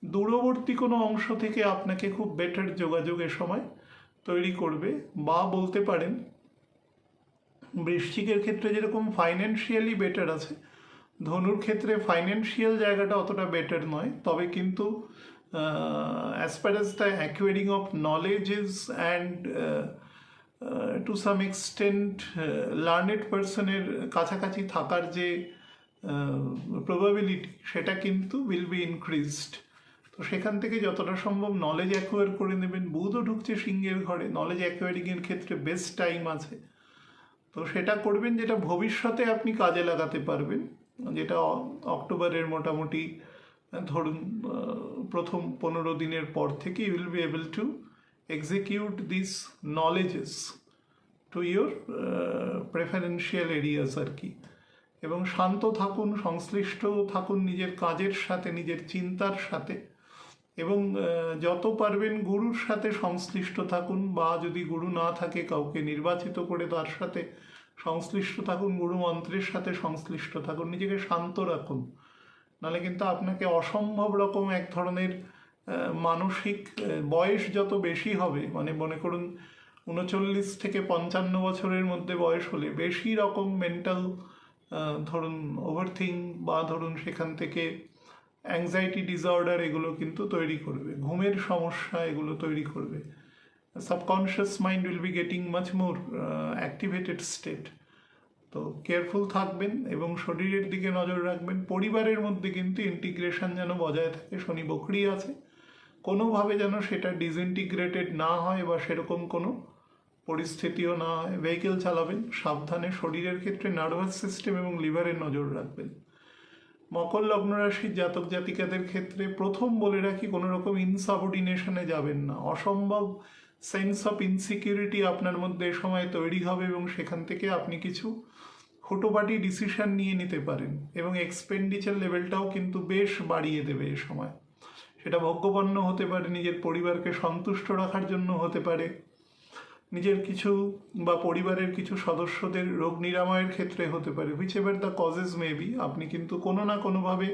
দূরবর্তী কোনো অংশ থেকে আপনাকে খুব বেটার যোগাযোগ এ সময় তৈরি করবে। বা বলতে পারেন বৃশ্চিকের ক্ষেত্রে যেরকম ফাইন্যান্সিয়ালি বেটার আছে, ধনুর ক্ষেত্রে ফাইন্যান্সিয়াল জায়গাটা অতটা বেটার নয়, তবে কিন্তু as far as the acquiring of knowledges and to some extent learned personের কাছাকাছি থাকার যে প্রবাবিলিটি, সেটা কিন্তু will be increased। তো সেখান থেকে যতটা সম্ভব নলেজ অ্যাকোয়ার করে নেবেন। বুধও ঢুকছে সিংহের ঘরে, নলেজ অ্যাকোয়ারিংয়ের ক্ষেত্রে বেস্ট টাইম আছে, তো সেটা করবেন যেটা ভবিষ্যতে আপনি কাজে লাগাতে পারবেন, যেটা অক্টোবরের মোটামুটি ধরুন প্রথম 15 দিনের পর থেকে you will be able to execute this knowledges to your preferential areas আর কি। এবং শান্ত থাকুন, সংশ্লিষ্ট থাকুন নিজের কাজের সাথে, নিজের চিন্তার সাথে, এবং যত পারবেন গুরুর সাথে সংশ্লিষ্ট থাকুন, বা যদি গুরু না থাকে কাউকে নির্বাচিত করে তার সাথে সংশ্লিষ্ট থাকুন, গুরু মন্ত্রের সাথে সংশ্লিষ্ট থাকুন, নিজেকে শান্ত রাখুন, নাহলে কিন্তু আপনাকে অসম্ভব রকম এক ধরনের মানসিক, বয়স যত বেশি হবে, মানে মনে করুন 39 থেকে 55 বছরের মধ্যে বয়স হলে বেশি রকম মেন্টাল ধরুন ওভারথিঙ্ক, বা ধরুন সেখান থেকে অ্যাংজাইটি ডিসঅর্ডার, এগুলো কিন্তু তৈরি করবে, ঘুমের সমস্যা এগুলো তৈরি করবে। Subconscious mind will be getting much more activated state. তো কেয়ারফুল থাকবেন এবং শরীরের দিকে নজর রাখবেন। পরিবারের মধ্যে কিন্তু ইন্টিগ্রেশন যেন বজায় থাকে, শনি বকরি আছে, কোনোভাবে যেন সেটা ডিসইন্টিগ্রেটেড না হয় বা সেরকম কোনো পরিস্থিতিও না হয়। ভেহিকেল চালাবেন সাবধানে। শরীরের ক্ষেত্রে নার্ভাস সিস্টেম এবং লিভারের নজর রাখবেন। মকর লগ্ন রাশির জাতক জাতিকাদের ক্ষেত্রে প্রথম বলে রাখি, কোনো রকম ইনসাবঅর্ডিনেশনে যাবেন না। অসম্ভব সেন্স অফ ইনসিকিউরিটি আপনার মধ্যে এ সময় তৈরি হবে এবং সেখান থেকে আপনি কিছু হুটোপাটি ডিসিশন নিয়ে নিতে পারেন, এবং এক্সপেন্ডিচার লেভেলটাও কিন্তু বেশ বাড়িয়ে দেবে এ সময়। সেটা ভোগ্যপণ্য হতে পারে, নিজের পরিবারকে সন্তুষ্ট রাখার জন্য হতে পারে, নিজের কিছু বা পরিবারের কিছু সদস্যদের রোগ নিরাময়ের ক্ষেত্রে হতে পারে, which ever the causes maybe. আপনি কিন্তু কোনো না কোনোভাবে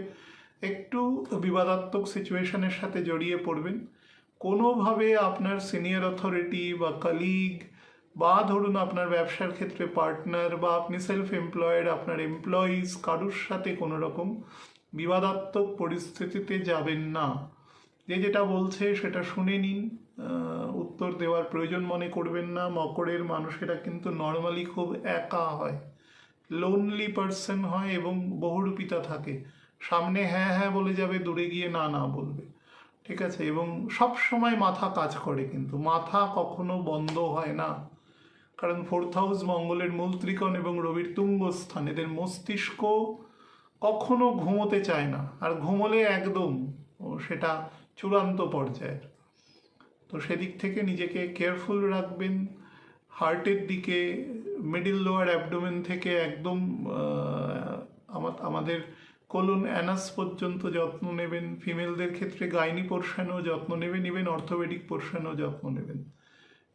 একটু বিবাদাত্মক সিচুয়েশনের সাথে জড়িয়ে পড়বেন। কোনোভাবে আপনার সিনিয়র অথরিটি বা কলিগ, বা ধরুন আপনার ব্যবসার ক্ষেত্রে পার্টনার, বা আপনি সেলফ এমপ্লয়েড, আপনার এমপ্লয়িজ, কারুর সাথে কোনো রকম বিবাদাত্মক পরিস্থিতিতে যাবেন না। যে যেটা বলছে সেটা শুনে নিন, উত্তর দেওয়ার প্রয়োজন মনে করবেন না। মকরের মানুষেরা কিন্তু নর্মালি খুব একা হয়, লোনলি পার্সন হয় এবং বহুরূপিতা থাকে। সামনে হ্যাঁ হ্যাঁ বলে যাবে, দূরে গিয়ে না না বলবে, ঠিক আছে? এবং সব সময় মাথা কাজ করে, কিন্তু মাথা কখনো বন্ধ হয় না, কারণ 4th হাউস মঙ্গলের মূল ত্রিকোণ এবং রবির তুঙ্গ স্থান, এদের মস্তিষ্ক কখনো ঘুমোতে চায় না, আর ঘুমোলে একদম সেটা চূড়ান্ত পর্যায়ের। তো সেদিক থেকে নিজেকে কেয়ারফুল রাখবেন। হার্টের দিকে, মিডিল লোয়ার অ্যাবডোমেন থেকে একদম আমাদের কোলন অ্যানাস পর্যন্ত যত্ন নেবেন। ফিমেলদের ক্ষেত্রে গাইনি পোর্শনেও যত্ন নেবেন, ইভেন অর্থোপেডিক পোর্শনেও যত্ন নেবেন।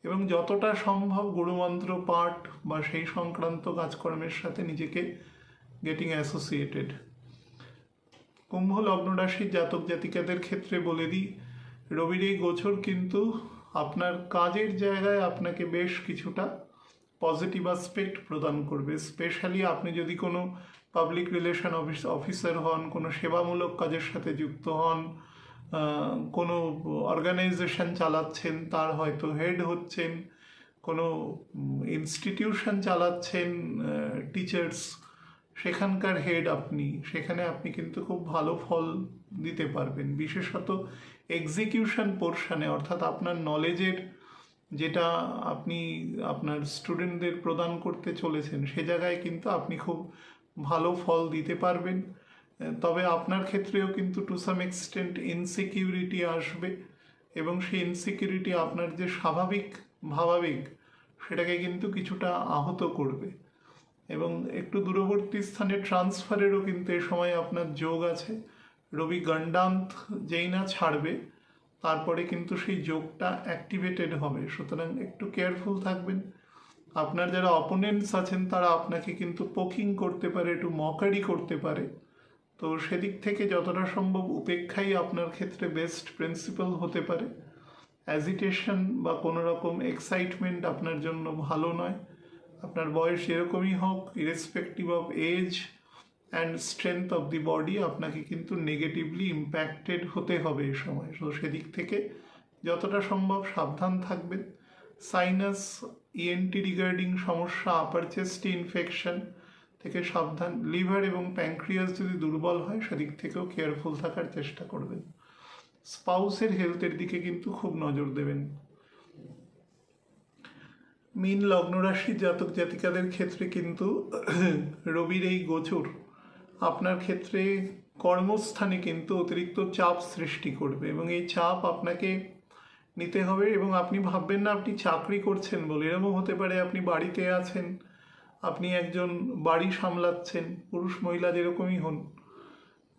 এবং যতটা সম্ভব গুরুমন্ত্র পাঠ বা সেই সংক্রান্ত কাজকর্মের সাথে নিজেকে গেটিং অ্যাসোসিয়েটেড। কুম্ভ লগ্ন রাশির জাতক জাতিকাদের ক্ষেত্রে বলে দিই, রবির এই গোচর কিন্তু আপনার কাজের জায়গায় আপনাকে বেশ কিছুটা পজিটিভ অ্যাসপেক্ট প্রদান করবে। স্পেশালি আপনি যদি কোনো পাবলিক রিলেশন অফিসার হন, কোনো সেবামূলক কাজের সাথে যুক্ত হন, কোনো অর্গানাইজেশন চালাচ্ছেন, তার হয়তো হেড হচ্ছেন, কোনো ইনস্টিটিউশন চালাচ্ছেন, টিচার্স, সেখানকার হেড আপনি, সেখানে আপনি কিন্তু খুব ভালো ফল দিতে পারবেন। বিশেষত এক্সিকিউশন পোর্শনে, অর্থাৎ আপনার নলেজের যেটা আপনি আপনার স্টুডেন্টদের প্রদান করতে চলেছেন, সে জায়গায় কিন্তু আপনি খুব ভালো ফল দিতে পারবেন। তবে আপনার ক্ষেত্রেও কিন্তু টু সাম এক্সটেন্ট ইনসিকিউরিটি আসবে, এবং সেই ইনসিকিউরিটি আপনার যে স্বাভাবিক ভাবাবেগ সেটাকে কিন্তু কিছুটা আহত করবে। এবং একটু দূরবর্তী স্থানে ট্রান্সফারেরও কিন্তু এ সময় আপনার যোগ আছে। রবি গণ্ডান্ত যেই না ছাড়বে, তারপরে কিন্তু সেই যোগটা অ্যাক্টিভেটেড হবে। সুতরাং একটু কেয়ারফুল থাকবেন। আপনার যারা অপোনেন্টস আছেন তারা আপনাকে কিন্তু পোকিং করতে পারে, একটু মকারি করতে পারে। তো সেদিক থেকে যতটা সম্ভব উপেক্ষাই আপনার ক্ষেত্রে বেস্ট প্রিন্সিপাল হতে পারে। অ্যাজিটেশন বা কোনো রকম এক্সাইটমেন্ট আপনার জন্য ভালো নয়। আপনার বয়স এরকমই হোক, irrespective of age and strength of the body, আপনাকে কিন্তু নেগেটিভলি ইম্প্যাক্টেড হতে হবে এই সময়। তো সেদিক থেকে যতটা সম্ভব সাবধান থাকবেন। সাইনাস, ইএনটি রিগার্ডিং সমস্যা, আপার চেস্টে ইনফেকশন থেকে সাবধান। লিভার এবং প্যানক্রিয়াস যদি দুর্বল হয়, সেদিক থেকেও কেয়ারফুল থাকার চেষ্টা করবেন। স্পাউসের হেলথের দিকে কিন্তু খুব নজর দেবেন। মীন লগ্ন রাশির জাতক জাতিকাদের ক্ষেত্রে কিন্তু রবির এই গোচর আপনার ক্ষেত্রে কর্মস্থানে কিন্তু অতিরিক্ত চাপ সৃষ্টি করবে, এবং এই চাপ আপনাকে নিতে হবে। এবং আপনি ভাববেন না আপনি চাকরি করছেন বলে, এরকম হতে পারে আপনি বাড়িতে আছেন, আপনি একজন বাড়ি সামলাচ্ছেন, পুরুষ মহিলা যেরকমই হন।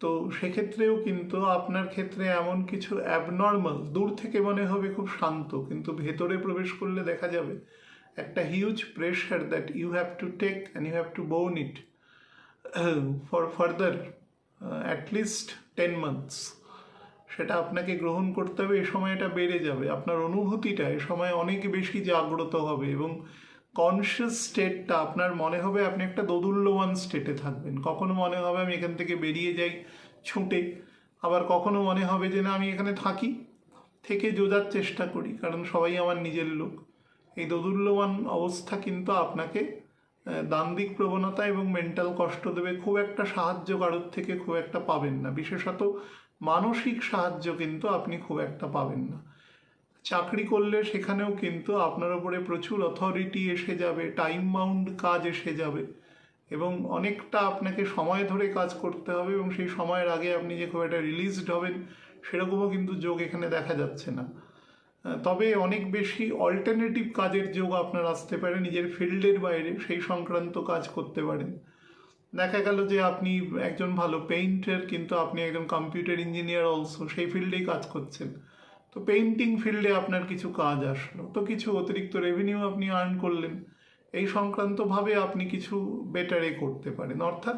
তো সেক্ষেত্রেও কিন্তু আপনার ক্ষেত্রে এমন কিছু অ্যাবনর্মাল, দূর থেকে মনে হবে খুব শান্ত, কিন্তু ভেতরে প্রবেশ করলে দেখা যাবে একটা huge pressure that you have to take and you have to bone it for further at least 10 months। সেটা আপনাকে গ্রহণ করতে হবে। এ সময় এটা বেড়ে যাবে, আপনার অনুভূতিটা এ সময় অনেক বেশি জাগ্রত হবে, এবং কনসিয়াস স্টেটটা আপনার মনে হবে আপনি একটা দোদুল্যমান স্টেটে থাকবেন। কখনো মনে হবে আমি এখান থেকে বেরিয়ে যাই ছুটে, আবার কখনো মনে হবে যে না আমি এখানে থাকি, থেকে যোজার চেষ্টা করি, কারণ সবাই আমার নিজের লোক। এই দোদুল্যমান অবস্থা কিন্তু আপনাকে দ্বান্দ্বিক প্রবণতা এবং মেন্টাল কষ্ট দেবে। খুব একটা সাহায্য কারোর থেকে খুব একটা পাবেন না, বিশেষত মানসিক সাহায্য কিন্তু আপনি খুব একটা পাবেন না। চাকরি করলে সেখানেও কিন্তু আপনার উপরে প্রচুর অথরিটি এসে যাবে, টাইম বাউন্ড কাজ এসে যাবে, এবং অনেকটা আপনাকে সময় ধরে কাজ করতে হবে, এবং সেই সময়ের আগে আপনি যে খুব একটা রিলিজড হবেন সেরকমও কিন্তু যোগ এখানে দেখা যাচ্ছে না। তবে অনেক বেশি অল্টারনেটিভ কাজের যোগ আপনার আসতে পারে, নিজের ফিল্ডের বাইরে সেই সংক্রান্ত কাজ করতে পারেন। দেখা গেল যে আপনি একজন ভালো পেইন্টার, কিন্তু আপনি একজন কম্পিউটার ইঞ্জিনিয়ার অলসো, সেই ফিল্ডেই কাজ করছেন। তো পেইন্টিং ফিল্ডে আপনার কিছু কাজ আসলো, তো কিছু অতিরিক্ত রেভিনিউ আপনি আর্ন করলেন, এই সংক্রান্তভাবে আপনি কিছু বেটারে করতে পারেন। অর্থাৎ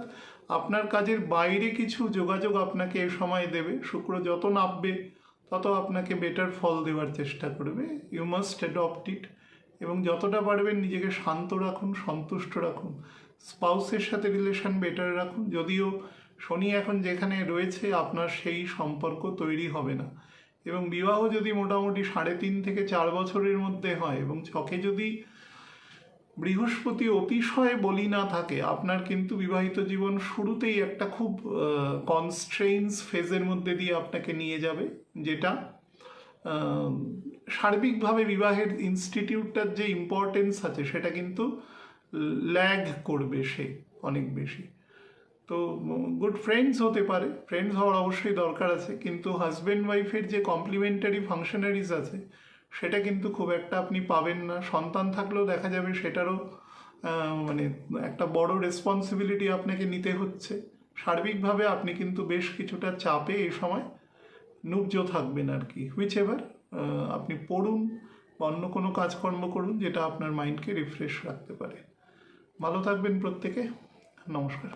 আপনার কাজের বাইরে কিছু যোগাযোগ আপনাকে এই সময় দেবে। শুক্র যত নামবে তত আপনাকে বেটার ফল দেওয়ার চেষ্টা করবে। ইউ মাস্ট অ্যাডপ্ট ইট, এবং যতটা পারবেন নিজেকে শান্ত রাখুন, সন্তুষ্ট রাখুন। স্পাউসের সাথে রিলেশন বেটার রাখুন। যদিও শনি এখন যেখানে রয়েছে আপনার সেই সম্পর্ক তৈরি হবে না, এবং বিবাহ যদি মোটামুটি 3.5 থেকে 4 বছরের মধ্যে হয়, এবং ছকে যদি বৃহস্পতি অতিশয় বলি না থাকে, আপনার কিন্তু বিবাহিত জীবন শুরুতেই একটা খুব কনস্ট্রেইনস ফেজের মধ্যে দিয়ে আপনাকে নিয়ে যাবে, যেটা সার্বিকভাবে বিবাহের ইনস্টিটিউটটার যে ইম্পর্টেন্স আছে সেটা কিন্তু ল্যাগ করবে সে অনেক বেশি। তো গুড ফ্রেন্ডস হতে পারে, ফ্রেন্ডস হওয়ার অবশ্যই দরকার আছে, কিন্তু হাজব্যান্ড ওয়াইফের যে কমপ্লিমেন্টারি ফাংশনারিজ আছে সেটা কিন্তু খুব একটা আপনি পাবেন না। সন্তান থাকলেও দেখা যাবে সেটারও মানে একটা বড় রেসপন্সিবিলিটি আপনাকে নিতে হচ্ছে। সার্বিকভাবে আপনি কিন্তু বেশ কিছুটা চাপে এই সময় নুব্জ থাকবেন আর কি। হুইচ এভার আপনি পড়ুন বা অন্য কোনো কাজকর্ম করুন যেটা আপনার মাইন্ডকে রিফ্রেশ রাখতে পারে। ভালো থাকবেন প্রত্যেকে। নমস্কার।